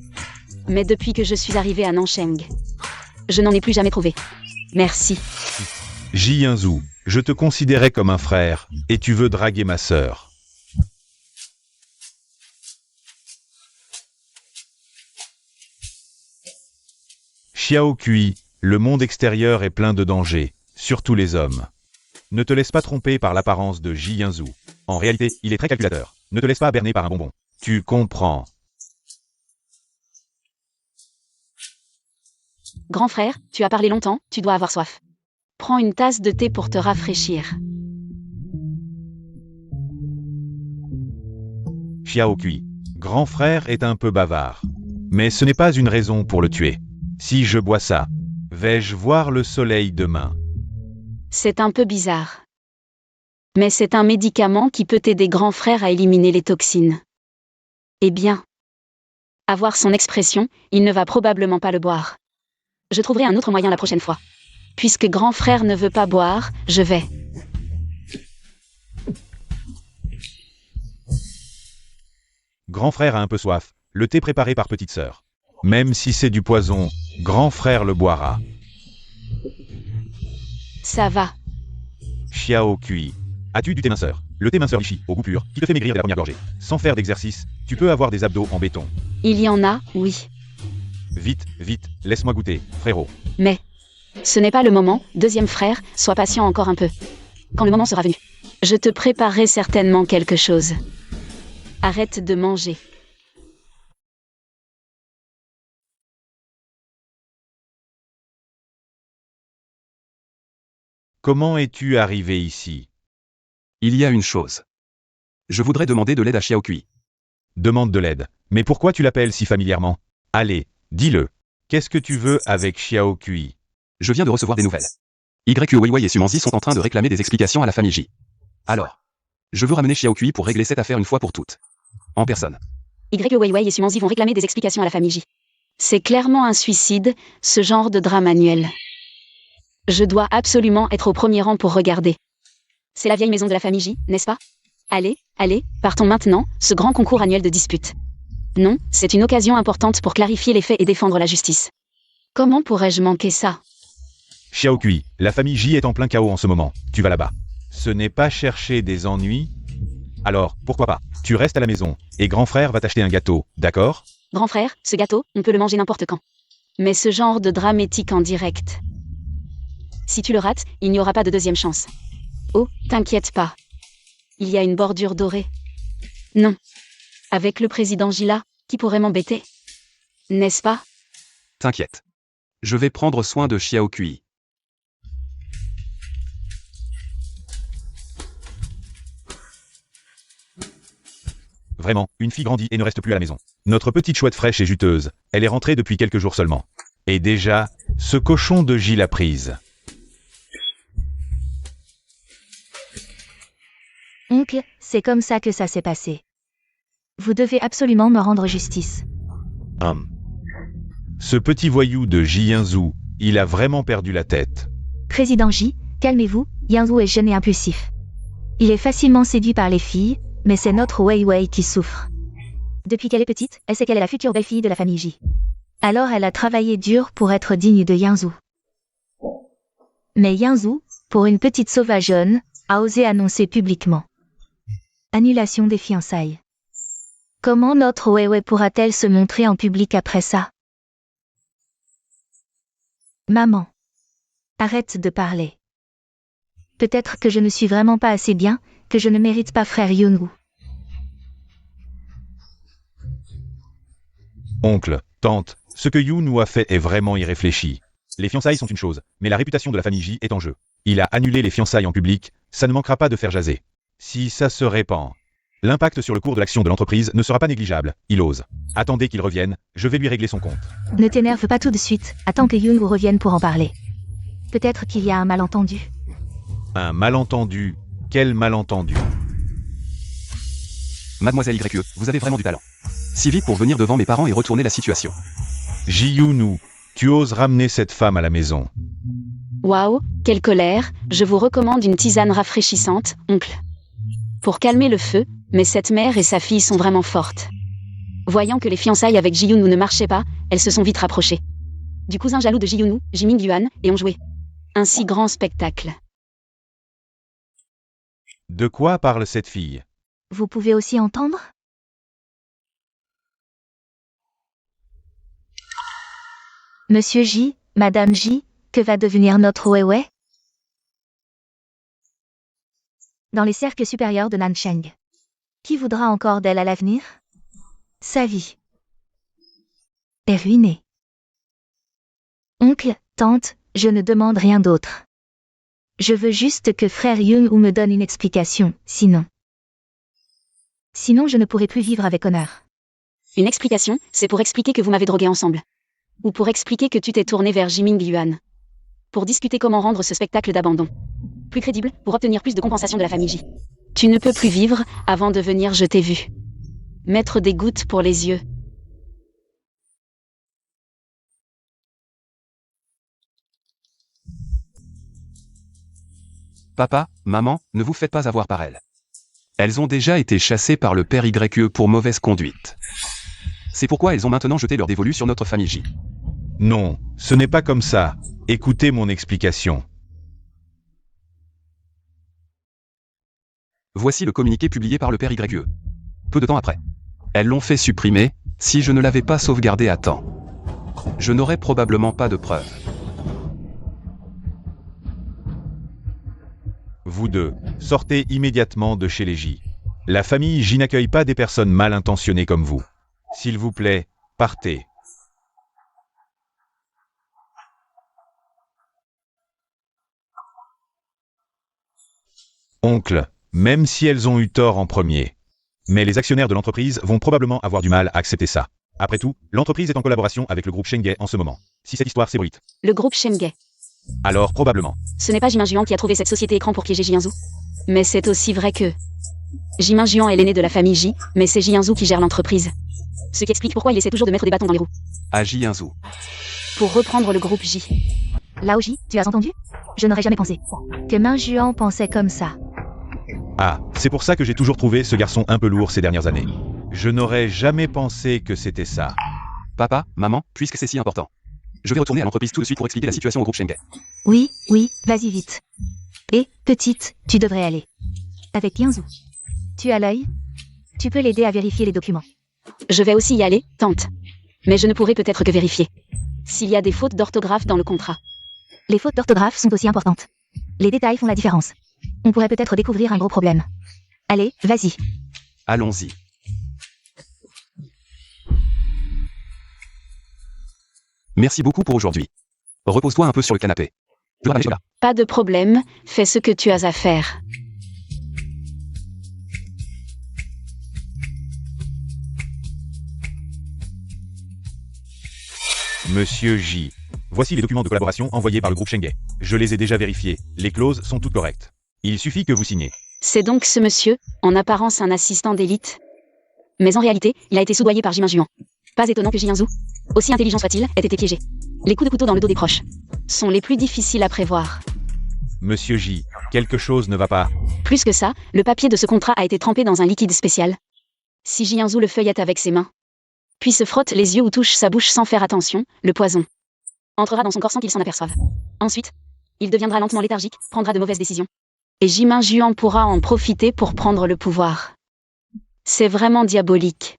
Mais depuis que je suis arrivée à Nancheng, je n'en ai plus jamais trouvé. Merci. Ji Yinzou, je te considérais comme un frère, et tu veux draguer ma sœur. Xiao Kui, le monde extérieur est plein de dangers, surtout les hommes. Ne te laisse pas tromper par l'apparence de Ji Yinzou. En réalité, il est très calculateur. Ne te laisse pas berner par un bonbon. Tu comprends. Grand frère, tu as parlé longtemps, tu dois avoir soif. Prends une tasse de thé pour te rafraîchir. Xiao Kui, grand frère est un peu bavard. Mais ce n'est pas une raison pour le tuer. Si je bois ça, vais-je voir le soleil demain? C'est un peu bizarre. Mais c'est un médicament qui peut aider grand frère à éliminer les toxines. Eh bien, à voir son expression, il ne va probablement pas le boire. Je trouverai un autre moyen la prochaine fois. Puisque grand frère ne veut pas boire, je vais. Grand frère a un peu soif. Le thé préparé par petite sœur. Même si c'est du poison, grand frère le boira. Ça va. Xiao Kui. As-tu du thé minceur? Le thé minceur Lichi, au goût pur, qui te fait maigrir dès la première gorgée. Sans faire d'exercice, tu peux avoir des abdos en béton. Il y en a, oui. Vite, vite, laisse-moi goûter, frérot. Mais ce n'est pas le moment, deuxième frère, sois patient encore un peu. Quand le moment sera venu, je te préparerai certainement quelque chose. Arrête de manger. Comment es-tu arrivé ici? Il y a une chose. Je voudrais demander de l'aide à Xiao Kui. Demande de l'aide. Mais pourquoi tu l'appelles si familièrement? Allez, dis-le. Qu'est-ce que tu veux avec Xiao Kui? Je viens de recevoir des nouvelles. YQE Weiwei et Sumanzi sont en train de réclamer des explications à la famille J. Alors, je veux ramener Xiao Kui pour régler cette affaire une fois pour toutes. En personne. YQE Weiwei et Sumanzi vont réclamer des explications à la famille J. C'est clairement un suicide, ce genre de drame annuel. Je dois absolument être au premier rang pour regarder. C'est la vieille maison de la famille J, n'est-ce pas? Allez, allez, partons maintenant, ce grand concours annuel de disputes. Non, c'est une occasion importante pour clarifier les faits et défendre la justice. Comment pourrais-je manquer ça? Xiaokui, la famille J est en plein chaos en ce moment. Tu vas là-bas. Ce n'est pas chercher des ennuis. Alors, pourquoi pas? Tu restes à la maison, et grand frère va t'acheter un gâteau, d'accord? Grand frère, ce gâteau, on peut le manger n'importe quand. Mais ce genre de drame éthique en direct. Si tu le rates, il n'y aura pas de deuxième chance. Oh, t'inquiète pas. Il y a une bordure dorée. Non. Avec le président Gila, qui pourrait m'embêter? N'est-ce pas? T'inquiète. Je vais prendre soin de Xiaokui. Vraiment, une fille grandit et ne reste plus à la maison. Notre petite chouette fraîche et juteuse, elle est rentrée depuis quelques jours seulement. Et déjà, ce cochon de J l'a prise. Oncle, c'est comme ça que ça s'est passé. Vous devez absolument me rendre justice. Ce petit voyou de Ji Yinzu, il a vraiment perdu la tête. Président J, calmez-vous, Yinzu est jeune et impulsif. Il est facilement séduit par les filles, mais c'est notre Wei Wei qui souffre. Depuis qu'elle est petite, elle sait qu'elle est la future belle-fille de la famille J. Alors elle a travaillé dur pour être digne de Yinzu. Mais Yinzu, pour une petite sauvageonne, a osé annoncer publiquement. Annulation des fiançailles. Comment notre Wei Wei pourra-t-elle se montrer en public après ça? Maman. Arrête de parler. Peut-être que je ne suis vraiment pas assez bien, que je ne mérite pas frère Yungu. Oncle, tante, ce que Yu nous a fait est vraiment irréfléchi. Les fiançailles sont une chose, mais la réputation de la famille J est en jeu. Il a annulé les fiançailles en public, ça ne manquera pas de faire jaser. Si ça se répand, l'impact sur le cours de l'action de l'entreprise ne sera pas négligeable, il ose. Attendez qu'il revienne, je vais lui régler son compte. Ne t'énerve pas tout de suite, attends que Yungu revienne pour en parler. Peut-être qu'il y a un malentendu. Un malentendu? Quel malentendu? Mademoiselle YE, vous avez vraiment du talent. Si vite pour venir devant mes parents et retourner la situation. Ji-Yunu, tu oses ramener cette femme à la maison. Waouh, quelle colère, je vous recommande une tisane rafraîchissante, oncle. Pour calmer le feu, mais cette mère et sa fille sont vraiment fortes. Voyant que les fiançailles avec Ji-Yunu ne marchaient pas, elles se sont vite rapprochées. Du cousin jaloux de Ji-Yunu, Ji-Ming-Yuan, et ont joué. Un si grand spectacle. De quoi parle cette fille? Vous pouvez aussi entendre? Monsieur J, Madame J, que va devenir notre Wei Wei? Dans les cercles supérieurs de Nancheng. Qui voudra encore d'elle à l'avenir? Sa vie est ruinée. Oncle, tante, je ne demande rien d'autre. Je veux juste que frère Yungu me donne une explication, sinon je ne pourrai plus vivre avec honneur. Une explication, c'est pour expliquer que vous m'avez drogué ensemble. Ou pour expliquer que tu t'es tourné vers Ji-Ming-Yuan. Pour discuter comment rendre ce spectacle d'abandon plus crédible, pour obtenir plus de compensation de la famille J. Tu ne peux plus vivre, avant de venir je t'ai vu. Mettre des gouttes pour les yeux. Papa, maman, ne vous faites pas avoir par elles. Elles ont déjà été chassées par le père YE pour mauvaise conduite. C'est pourquoi elles ont maintenant jeté leur dévolu sur notre famille J. Non, ce n'est pas comme ça. Écoutez mon explication. Voici le communiqué publié par le père YE. Peu de temps après. Elles l'ont fait supprimer, si je ne l'avais pas sauvegardé à temps. Je n'aurais probablement pas de preuves. Vous deux, sortez immédiatement de chez les J. La famille J n'accueille pas des personnes mal intentionnées comme vous. S'il vous plaît, partez. Oncle, même si elles ont eu tort en premier. Mais les actionnaires de l'entreprise vont probablement avoir du mal à accepter ça. Après tout, l'entreprise est en collaboration avec le groupe Shenghe en ce moment. Si cette histoire s'ébruite, Le groupe Shenghe. alors probablement. Ce n'est pas Ji-Ming-Yuan qui a trouvé cette société écran pour piéger Ji-Yinzu. Mais c'est aussi vrai que Ji-Ming-Yuan est l'aîné de la famille J, mais c'est Ji-Yinzu qui gère l'entreprise. Ce qui explique pourquoi il essaie toujours de mettre des bâtons dans les roues. Agi Yinzu. Pour reprendre le groupe J. Lao Ji, tu as entendu? Je n'aurais jamais pensé que Ming-Juan pensait comme ça. Ah, c'est pour ça que j'ai toujours trouvé ce garçon un peu lourd ces dernières années. Je n'aurais jamais pensé que c'était ça. Papa, maman, puisque c'est si important. Je vais retourner à l'entreprise tout de suite pour expliquer la situation au groupe Shenge. Oui, vas-y vite. Et, petite, tu devrais aller. Avec Yanzou. Tu as l'œil? Tu peux l'aider à vérifier les documents. Je vais aussi y aller, tante. Mais je ne pourrai peut-être que vérifier. S'il y a des fautes d'orthographe dans le contrat. Les fautes d'orthographe sont aussi importantes. Les détails font la différence. On pourrait peut-être découvrir un gros problème. Allez, vas-y. Allons-y. Merci beaucoup pour aujourd'hui. Repose-toi un peu sur le canapé. Je dois ramener Chocolat. Pas de problème, fais ce que tu as à faire. Monsieur J. Voici les documents de collaboration envoyés par le groupe Shenge. Je les ai déjà vérifiés. Les clauses sont toutes correctes. Il suffit que vous signiez. C'est donc ce monsieur, en apparence un assistant d'élite. Mais en réalité, il a été soudoyé par Jimin Juan. Pas étonnant que Jiyanzu, aussi intelligent soit-il, ait été piégé. Les coups de couteau dans le dos des proches sont les plus difficiles à prévoir. Monsieur J. Quelque chose ne va pas. Plus que ça, le papier de ce contrat a été trempé dans un liquide spécial. Si Jiyanzu le feuillette avec ses mains, puis se frotte les yeux ou touche sa bouche sans faire attention, le poison entrera dans son corps sans qu'il s'en aperçoive. Ensuite, il deviendra lentement léthargique, prendra de mauvaises décisions. Et Jimin Juan pourra en profiter pour prendre le pouvoir. C'est vraiment diabolique.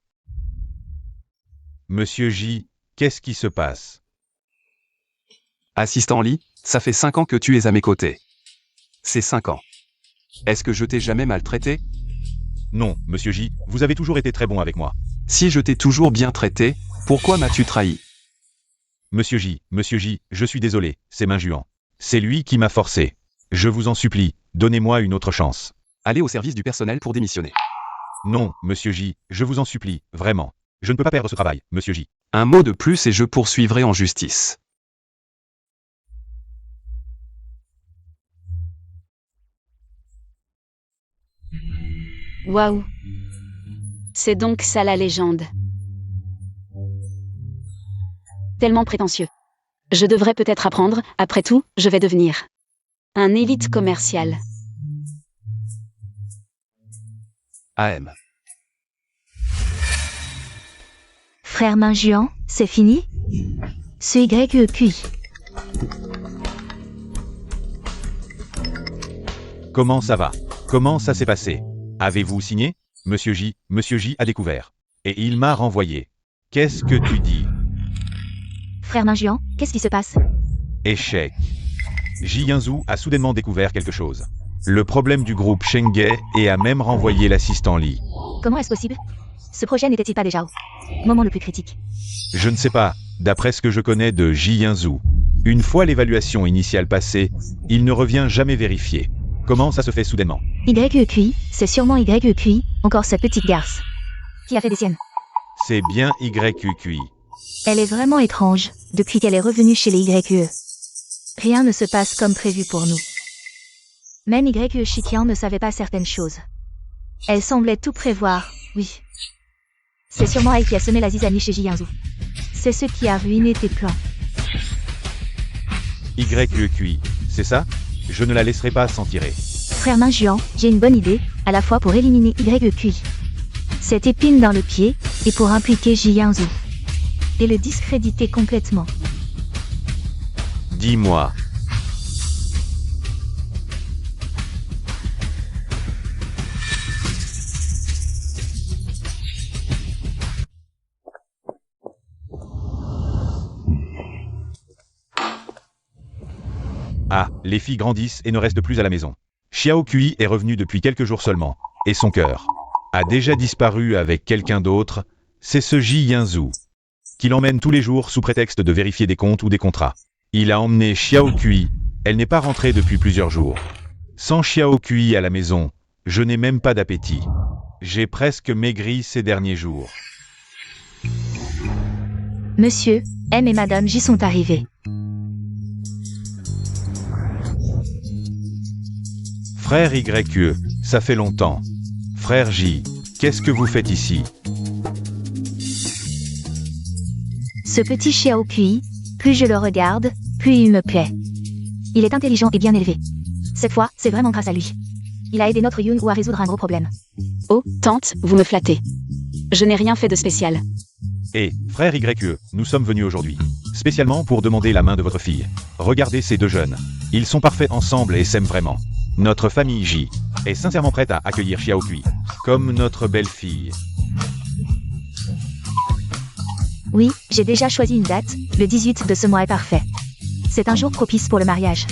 Monsieur J. Qu'est-ce qui se passe? Assistant Lee, ça fait 5 ans que tu es à mes côtés. C'est 5 ans. Est-ce que je t'ai jamais maltraité? Non, monsieur J. Vous avez toujours été très bon avec moi. Si je t'ai toujours bien traité, pourquoi m'as-tu trahi? Monsieur J, je suis désolé, c'est Min Juan. C'est lui qui m'a forcé. Je vous en supplie, donnez-moi une autre chance. Allez au service du personnel pour démissionner. Non, monsieur J, je vous en supplie, vraiment. Je ne peux pas perdre ce travail, monsieur J. Un mot de plus et je poursuivrai en justice. Waouh. C'est donc ça la légende. Tellement prétentieux. Je devrais peut-être apprendre, après tout, je vais devenir un élite commercial. AM. Frère Min Juan, c'est fini? Ce YEQI. Comment ça va? Comment ça s'est passé? Avez-vous signé? Monsieur J a découvert. Et il m'a renvoyé. Qu'est-ce que tu dis? Frère Min Juan, qu'est-ce qui se passe? Échec. Jiyanzu a soudainement découvert quelque chose. Le problème du groupe Shenge et a même renvoyé l'assistant Lee. Comment est-ce possible? Ce projet n'était-il pas déjà au moment le plus critique? Je ne sais pas, d'après ce que je connais de Jiyanzu. Une fois l'évaluation initiale passée, il ne revient jamais vérifier. Comment ça se fait soudainement? YEQI, c'est sûrement YEQI, encore cette petite garce. Qui a fait des siennes? C'est bien YQQI. Elle est vraiment étrange, depuis qu'elle est revenue chez les YE. Rien ne se passe comme prévu pour nous. Même YE Shikian ne savait pas certaines choses. Elle semblait tout prévoir, oui. C'est sûrement elle qui a semé la zizanie chez Jiyanzu. C'est ce qui a ruiné tes plans. YQI, c'est ça? Je ne la laisserai pas s'en tirer. Frère Min Juan, j'ai une bonne idée, à la fois pour éliminer YEQI. Cette épine dans le pied, et pour impliquer Jiyanzu. Et le discréditer complètement. Dis-moi. Ah, les filles grandissent et ne restent plus à la maison. Xiao Kui est revenu depuis quelques jours seulement, et son cœur a déjà disparu avec quelqu'un d'autre, c'est ce Jiyanzu, qui l'emmène tous les jours sous prétexte de vérifier des comptes ou des contrats. Il a emmené Xiao Kui, elle n'est pas rentrée depuis plusieurs jours. Sans Xiao Kui à la maison, je n'ai même pas d'appétit. J'ai presque maigri ces derniers jours. Monsieur, M et Madame J sont arrivés. Frère YE, ça fait longtemps. Frère J, qu'est-ce que vous faites ici? Ce petit Xiao Kui, plus je le regarde, plus il me plaît. Il est intelligent et bien élevé. Cette fois, c'est vraiment grâce à lui. Il a aidé notre Yun-Woo à résoudre un gros problème. Oh, tante, vous me flattez. Je n'ai rien fait de spécial. Et, frère YE, nous sommes venus aujourd'hui spécialement pour demander la main de votre fille. Regardez ces deux jeunes. Ils sont parfaits ensemble et s'aiment vraiment. Notre famille J est sincèrement prête à accueillir Xiaokui comme notre belle-fille. Oui, j'ai déjà choisi une date, le 18 de ce mois est parfait. C'est un jour propice pour le mariage.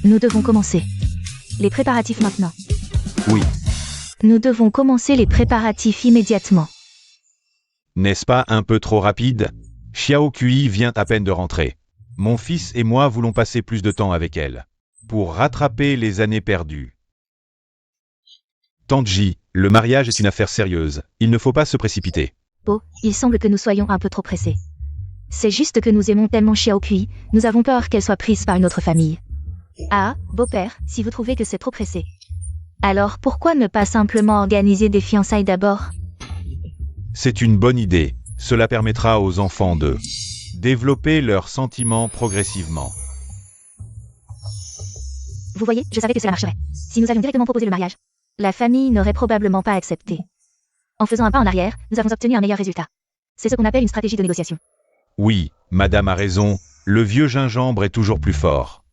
Nous devons commencer. Les préparatifs maintenant. Oui, Nous devons commencer les préparatifs immédiatement. n'est-ce pas un peu trop rapide? Xiaokui vient à peine de rentrer. Mon fils et moi voulons passer plus de temps avec elle, pour rattraper les années perdues. Tante J, le mariage est une affaire sérieuse, il ne faut pas se précipiter. Beau, il semble que nous soyons un peu trop pressés. C'est juste que nous aimons tellement Xiaokui, nous avons peur qu'elle soit prise par une autre famille. Ah, beau-père, si vous trouvez que c'est trop pressé. Alors pourquoi ne pas simplement organiser des fiançailles d'abord? C'est une bonne idée, cela permettra aux enfants de développer leurs sentiments progressivement. Vous voyez, je savais que cela marcherait. Si nous avions directement proposé le mariage, la famille n'aurait probablement pas accepté. En faisant un pas en arrière, nous avons obtenu un meilleur résultat. C'est ce qu'on appelle une stratégie de négociation. Oui, madame a raison, le vieux gingembre est toujours plus fort.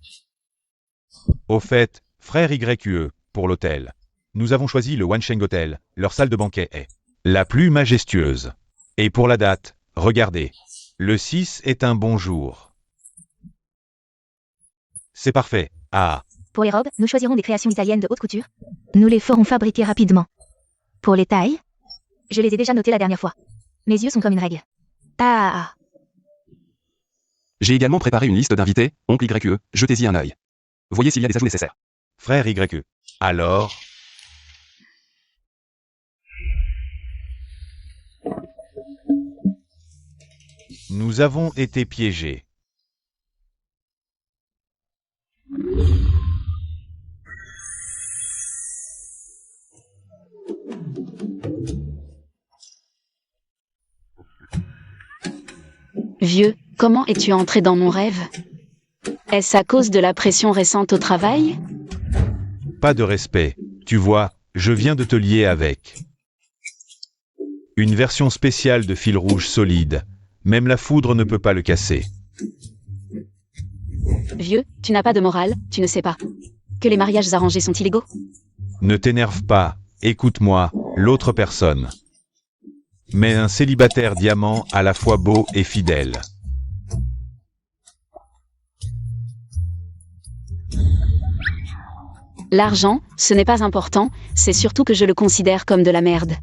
Au fait, frère YQE, pour l'hôtel. Nous avons choisi le Wansheng Hotel, leur salle de banquet est la plus majestueuse. Et pour la date, regardez, le 6 est un bon jour. C'est parfait, ah, Pour les robes, nous choisirons des créations italiennes de haute couture. Nous les ferons fabriquer rapidement. Pour les tailles, je les ai déjà notées la dernière fois. Mes yeux sont comme une règle. Ah, J'ai également préparé une liste d'invités, oncle YE, jetez-y un œil. Voyez s'il y a des ajouts nécessaires. frère YQE. Alors, nous avons été piégés. Vieux, comment es-tu entré dans mon rêve? Est-ce à cause de la pression récente au travail? Pas de respect, tu vois, je viens de te lier avec une version spéciale de fil rouge solide. Même la foudre ne peut pas le casser. Vieux, tu n'as pas de morale, tu ne sais pas que les mariages arrangés sont illégaux? Ne t'énerve pas, écoute-moi, l'autre personne. Mais un célibataire diamant à la fois beau et fidèle. L'argent, ce n'est pas important, c'est surtout que je le considère comme de la merde.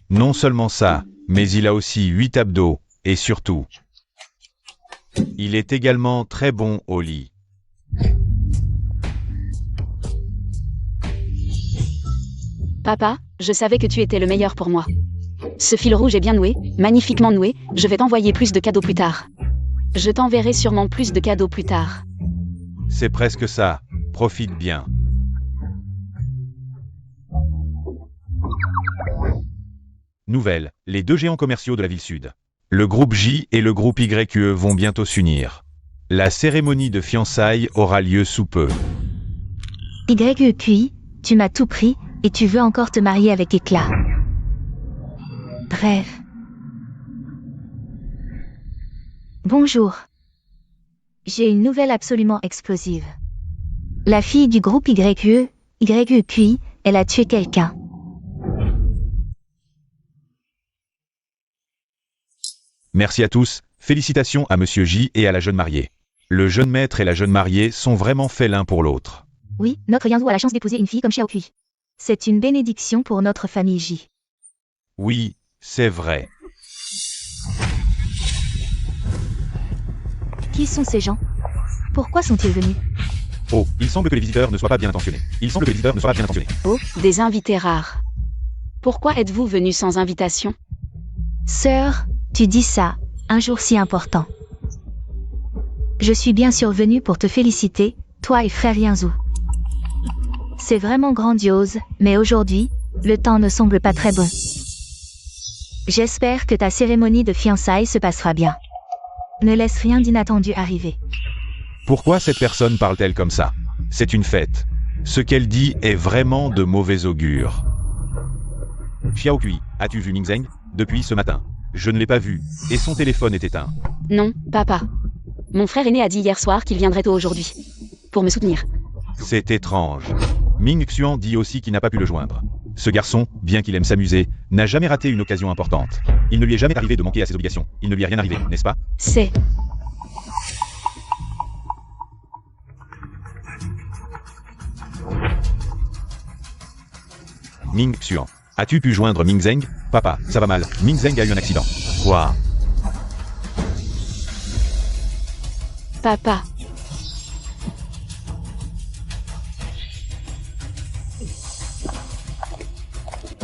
Non seulement ça, mais il a aussi 8 abdos, et surtout, il est également très bon au lit. Papa, je savais que tu étais le meilleur pour moi. Ce fil rouge est bien noué, magnifiquement noué, je vais t'envoyer plus de cadeaux plus tard. Je t'enverrai sûrement plus de cadeaux plus tard. C'est presque ça, profite bien. Nouvelle, les deux géants commerciaux de la ville sud. Le groupe J et le groupe YE vont bientôt s'unir. La cérémonie de fiançailles aura lieu sous peu. YQI, tu m'as tout pris, et tu veux encore te marier avec éclat. Bref. Bonjour. J'ai une nouvelle absolument explosive. La fille du groupe YQE, YQI, elle a tué quelqu'un. Merci à tous, félicitations à Monsieur J et à la jeune mariée. Le jeune maître et la jeune mariée sont vraiment faits l'un pour l'autre. Oui, notre Yanzhou a la chance d'épouser une fille comme Xiaokui. C'est une bénédiction pour notre famille J. Oui, c'est vrai. Qui sont ces gens? Pourquoi sont-ils venus? Oh, il semble que les visiteurs ne soient pas bien intentionnés. Oh, des invités rares. Pourquoi êtes-vous venus sans invitation? Sœur, tu dis ça, un jour si important. Je suis bien sûr venue pour te féliciter, toi et frère Yanzhou. C'est vraiment grandiose, mais aujourd'hui, le temps ne semble pas très bon. J'espère que ta cérémonie de fiançailles se passera bien. Ne laisse rien d'inattendu arriver. Pourquoi cette personne parle-t-elle comme ça? C'est une fête. Ce qu'elle dit est vraiment de mauvais augure. Xiaokui, as-tu vu Mingzheng? Depuis ce matin. Je ne l'ai pas vu, et son téléphone est éteint. Non, papa, Mon frère aîné a dit hier soir qu'il viendrait tôt aujourd'hui. Pour me soutenir. C'est étrange. Ming Xuan dit aussi qu'il n'a pas pu le joindre. Ce garçon, bien qu'il aime s'amuser, n'a jamais raté une occasion importante. Il ne lui est jamais arrivé de manquer à ses obligations. Il ne lui est rien arrivé, n'est-ce pas? C'est... Ming Xuan. As-tu pu joindre Ming Zheng? Papa, ça va mal. Ming Zheng a eu un accident. Quoi? Papa.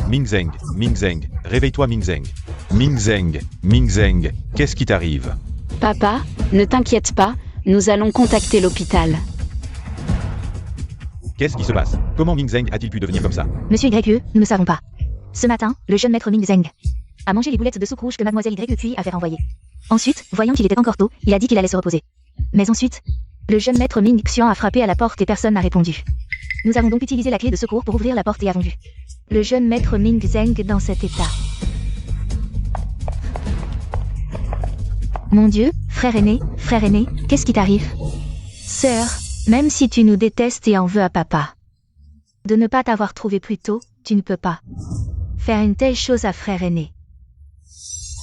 Ming Zheng, réveille-toi Ming Zheng. Ming Zheng, qu'est-ce qui t'arrive? Papa, ne t'inquiète pas, nous allons contacter l'hôpital. Qu'est-ce qui se passe? Comment Ming Zheng a-t-il pu devenir comme ça? Monsieur YE, nous ne savons pas. Ce matin, le jeune maître Ming Zheng a mangé les boulettes de soupe rouge que mademoiselle YE avait renvoyées. Ensuite, voyant qu'il était encore tôt, il a dit qu'il allait se reposer. Mais ensuite, le jeune maître Ming Xuan a frappé à la porte et personne n'a répondu. Nous avons donc utilisé la clé de secours pour ouvrir la porte et avons vu le jeune maître Ming Zheng dans cet état. Mon Dieu, frère aîné, qu'est-ce qui t'arrive? Sœur, même si tu nous détestes et en veux à papa, de ne pas t'avoir trouvé plus tôt, tu ne peux pas faire une telle chose à frère aîné.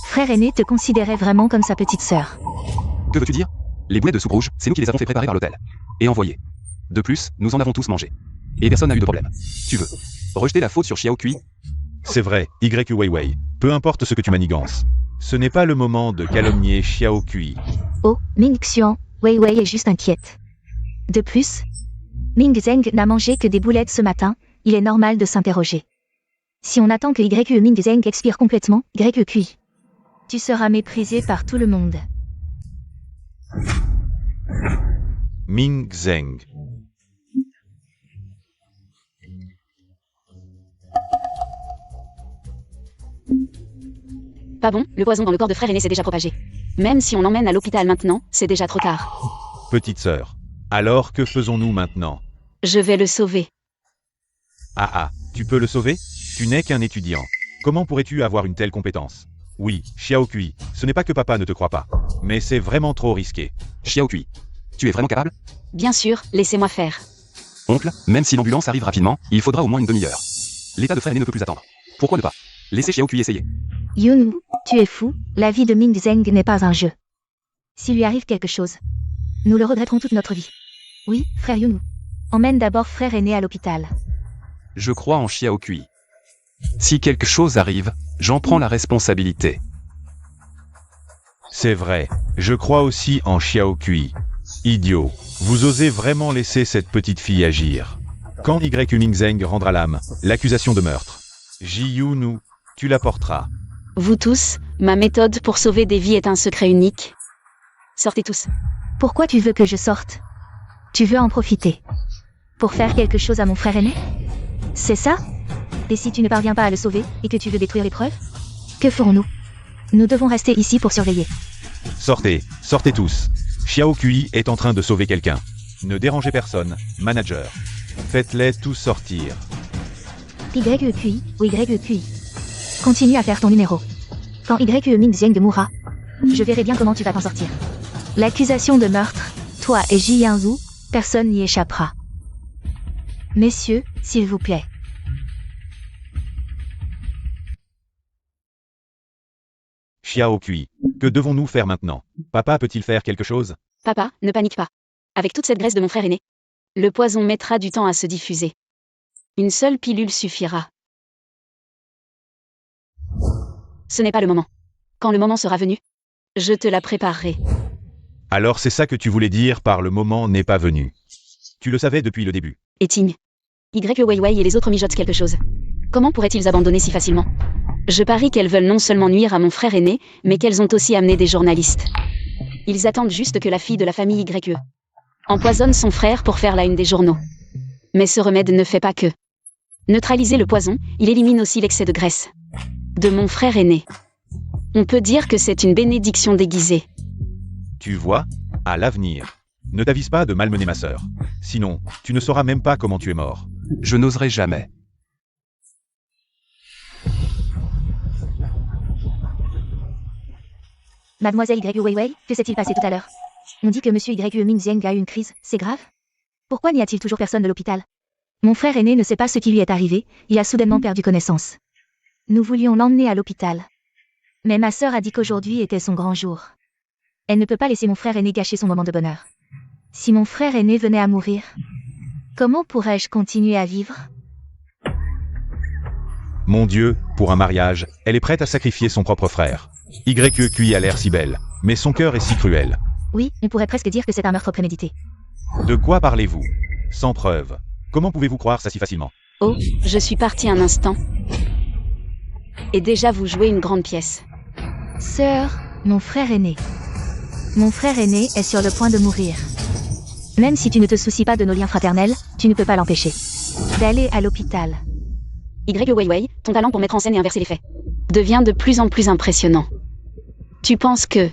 Frère aîné te considérait vraiment comme sa petite sœur. Que veux-tu dire? Les boulettes de soupe rouge, c'est nous qui les avons fait préparer par l'hôtel. Et envoyer. De plus, nous en avons tous mangé. Et personne n'a eu de problème. Tu veux rejeter la faute sur Xiao Kui? C'est vrai, YU Weiwei. Peu importe ce que tu manigances. Ce n'est pas le moment de calomnier Xiao Kui. Oh, Ming Xuan, Weiwei est juste inquiète. De plus, Ming Zheng n'a mangé que des boulettes ce matin, il est normal de s'interroger. Si on attend que YU Ming Zheng expire complètement, YU Kui, tu seras méprisé par tout le monde. Ming Zheng. Pas bon, le poison dans le corps de frère aîné s'est déjà propagé. Même si on l'emmène à l'hôpital maintenant, c'est déjà trop tard. Petite sœur. Alors que faisons-nous maintenant? Je vais le sauver. Ah, tu peux le sauver? Tu n'es qu'un étudiant. Comment pourrais-tu avoir une telle compétence? Oui, Xiao Kui, ce n'est pas que papa ne te croit pas, mais c'est vraiment trop risqué. Xiao Kui, tu es vraiment capable? Bien sûr, laissez-moi faire. Oncle, même si l'ambulance arrive rapidement, il faudra au moins une demi-heure. L'état de frère aîné ne peut plus attendre. Pourquoi ne pas laisser Xiao Kui essayer? Yunu, tu es fou, la vie de Ming Zheng n'est pas un jeu. S'il lui arrive quelque chose, nous le regretterons toute notre vie. Oui, frère Yunu. Emmène d'abord frère aîné à l'hôpital. Je crois en Xiao Kui. Si quelque chose arrive, j'en prends la responsabilité. C'est vrai, je crois aussi en Xiao Kui. Idiot, vous osez vraiment laisser cette petite fille agir. Quand YU Ming Zheng rendra l'âme, l'accusation de meurtre, Ji-Yu-Nu, tu la porteras. Vous tous, ma méthode pour sauver des vies est un secret unique. Sortez tous. Pourquoi tu veux que je sorte? Tu veux en profiter pour faire quelque chose à mon frère aîné? C'est ça? Et si tu ne parviens pas à le sauver, et que tu veux détruire les preuves? Que ferons-nous? Nous devons rester ici pour surveiller. Sortez tous. Xiao Kui est en train de sauver quelqu'un. Ne dérangez personne, manager. Faites-les tous sortir. YE Kui, ou YE Kui. Continue à faire ton numéro. Quand YE Ming Zheng mourra, je verrai bien comment tu vas t'en sortir. L'accusation de meurtre, toi et Ji Yanzhu, personne n'y échappera. Messieurs, s'il vous plaît. Xiao Kui, que devons-nous faire maintenant? Papa peut-il faire quelque chose? Papa, ne panique pas. Avec toute cette graisse de mon frère aîné, le poison mettra du temps à se diffuser. Une seule pilule suffira. Ce n'est pas le moment. Quand le moment sera venu, je te la préparerai. Alors c'est ça que tu voulais dire par le moment n'est pas venu. Tu le savais depuis le début. Et Ting. YE Weiwei et les autres mijotent quelque chose. Comment pourraient-ils abandonner si facilement? Je parie qu'elles veulent non seulement nuire à mon frère aîné, mais qu'elles ont aussi amené des journalistes. Ils attendent juste que la fille de la famille YE empoisonne son frère pour faire la une des journaux. Mais ce remède ne fait pas que neutraliser le poison, il élimine aussi l'excès de graisse de mon frère aîné. On peut dire que c'est une bénédiction déguisée. Tu vois, à l'avenir, ne t'avise pas de malmener ma sœur. Sinon, tu ne sauras même pas comment tu es mort. Je n'oserai jamais. Mademoiselle YE Weiwei, que s'est-il passé tout à l'heure? On dit que Monsieur Y. Mingzheng a eu une crise, c'est grave? Pourquoi n'y a-t-il toujours personne de l'hôpital? Mon frère aîné ne sait pas ce qui lui est arrivé, il a soudainement perdu connaissance. Nous voulions l'emmener à l'hôpital. Mais ma sœur a dit qu'aujourd'hui était son grand jour. Elle ne peut pas laisser mon frère aîné gâcher son moment de bonheur. Si mon frère aîné venait à mourir, comment pourrais-je continuer à vivre? Mon Dieu, pour un mariage, elle est prête à sacrifier son propre frère. YQI a l'air si belle, mais son cœur est si cruel. Oui, on pourrait presque dire que c'est un meurtre prémédité. De quoi parlez-vous? Sans preuve. Comment pouvez-vous croire ça si facilement? Oh, je suis partie un instant. Et déjà vous jouez une grande pièce. Sœur, mon frère aîné. Mon frère aîné est sur le point de mourir. Même si tu ne te soucies pas de nos liens fraternels, tu ne peux pas l'empêcher d'aller à l'hôpital. Weiwei, ton talent pour mettre en scène et inverser les faits devient de plus en plus impressionnant. Tu penses que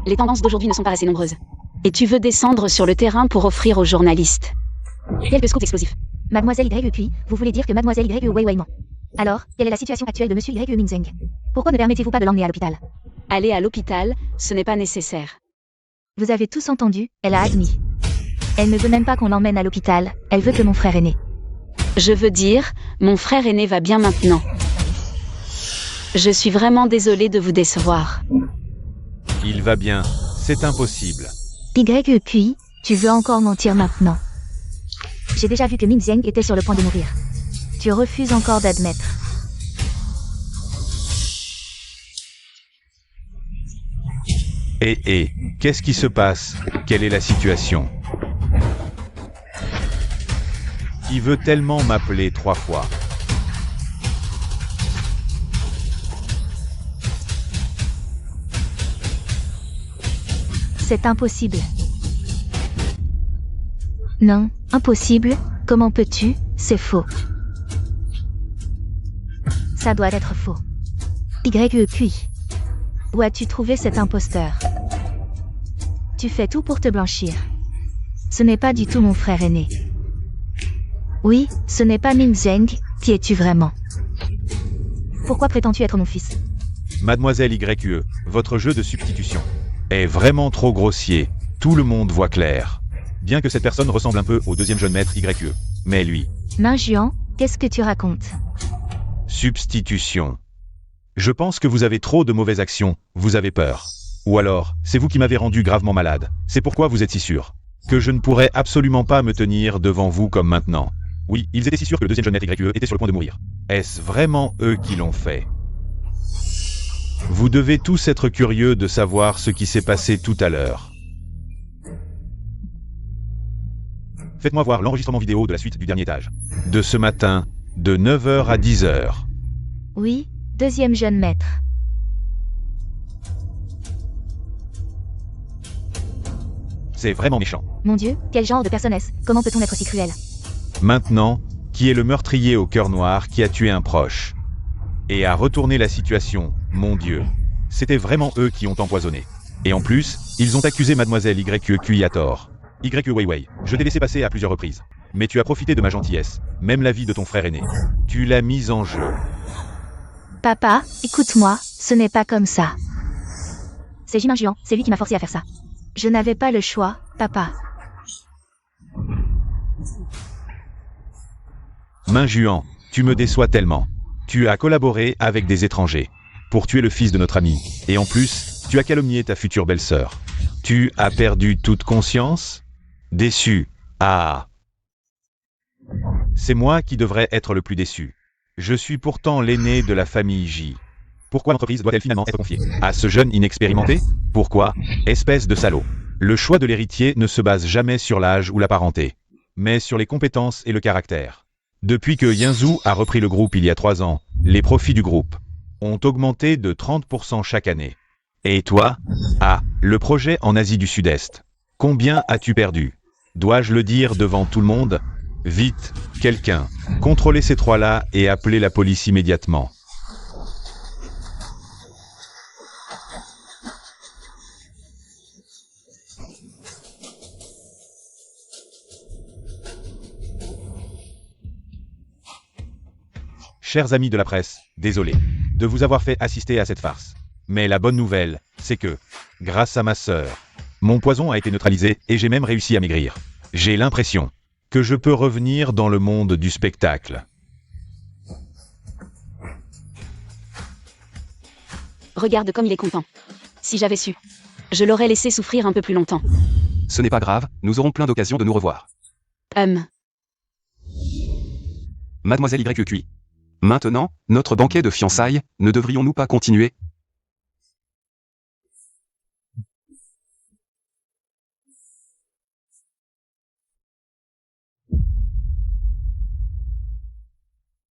les tendances d'aujourd'hui ne sont pas assez nombreuses. Et tu veux descendre sur le terrain pour offrir aux journalistes quelques scoops explosifs. Mademoiselle YQI, vous voulez dire que Mademoiselle Weiwei ment. Alors, quelle est la situation actuelle de Monsieur Y. Mingzheng? Pourquoi ne permettez-vous pas de l'emmener à l'hôpital? Aller à l'hôpital, ce n'est pas nécessaire. Vous avez tous entendu, elle a admis. Elle ne veut même pas qu'on l'emmène à l'hôpital, elle veut que mon frère aîné. Je veux dire, mon frère aîné va bien maintenant. Je suis vraiment désolée de vous décevoir. Il va bien, c'est impossible. YQI, tu veux encore mentir maintenant? J'ai déjà vu que Mingzheng était sur le point de mourir. Tu refuses encore d'admettre. Qu'est-ce qui se passe? Quelle est la situation? Qui veut tellement m'appeler 3 fois? C'est impossible. Non, impossible, comment peux-tu? C'est faux. Ça doit être faux. YQI. Où as-tu trouvé cet imposteur? Tu fais tout pour te blanchir. Ce n'est pas du tout mon frère aîné. Oui, ce n'est pas Mingzheng, qui es-tu vraiment? Pourquoi prétends-tu être mon fils? Mademoiselle YQE, votre jeu de substitution est vraiment trop grossier. Tout le monde voit clair. Bien que cette personne ressemble un peu au deuxième jeune maître YQE. Mais lui... Minjuan, qu'est-ce que tu racontes? Substitution. Je pense que vous avez trop de mauvaises actions, vous avez peur. Ou alors, c'est vous qui m'avez rendu gravement malade. C'est pourquoi vous êtes si sûr que je ne pourrais absolument pas me tenir devant vous comme maintenant. Oui, ils étaient si sûrs que le deuxième jeune maître YQE était sur le point de mourir. Est-ce vraiment eux qui l'ont fait? Vous devez tous être curieux de savoir ce qui s'est passé tout à l'heure. Faites-moi voir l'enregistrement vidéo de la suite du dernier étage. De ce matin, de 9h à 10h. Oui, deuxième jeune maître. C'est vraiment méchant. Mon Dieu, quel genre de personne est-ce? Comment peut-on être si cruel? Maintenant, qui est le meurtrier au cœur noir qui a tué un proche? Et a retourné la situation, mon Dieu. C'était vraiment eux qui ont empoisonné. Et en plus, ils ont accusé Mademoiselle YQI à tort. Weiwei, je t'ai laissé passer à plusieurs reprises. Mais tu as profité de ma gentillesse, même la vie de ton frère aîné. Tu l'as mise en jeu. Papa, écoute-moi, ce n'est pas comme ça. C'est Jimin Juan, c'est lui qui m'a forcé à faire ça. Je n'avais pas le choix, papa. Minjuan, tu me déçois tellement. Tu as collaboré avec des étrangers pour tuer le fils de notre ami. Et en plus, tu as calomnié ta future belle-sœur. Tu as perdu toute conscience? Déçu. Ah. C'est moi qui devrais être le plus déçu. Je suis pourtant l'aîné de la famille J. Pourquoi l'entreprise doit-elle finalement être confiée à ce jeune inexpérimenté? Pourquoi? Espèce de salaud. Le choix de l'héritier ne se base jamais sur l'âge ou la parenté, mais sur les compétences et le caractère. Depuis que Yinzu a repris le groupe il y a 3 ans, les profits du groupe ont augmenté de 30% chaque année. Et toi? Ah, le projet en Asie du Sud-Est. Combien as-tu perdu? Dois-je le dire devant tout le monde? Vite, quelqu'un, contrôlez ces 3-là et appelez la police immédiatement. Chers amis de la presse, désolé de vous avoir fait assister à cette farce. Mais la bonne nouvelle, c'est que, grâce à ma sœur, Mon poison a été neutralisé et j'ai même réussi à maigrir. J'ai l'impression que je peux revenir dans le monde du spectacle. Regarde comme il est content. Si j'avais su, je l'aurais laissé souffrir un peu plus longtemps. Ce n'est pas grave, nous aurons plein d'occasions de nous revoir. Mademoiselle YQI. Maintenant, notre banquet de fiançailles, ne devrions-nous pas continuer?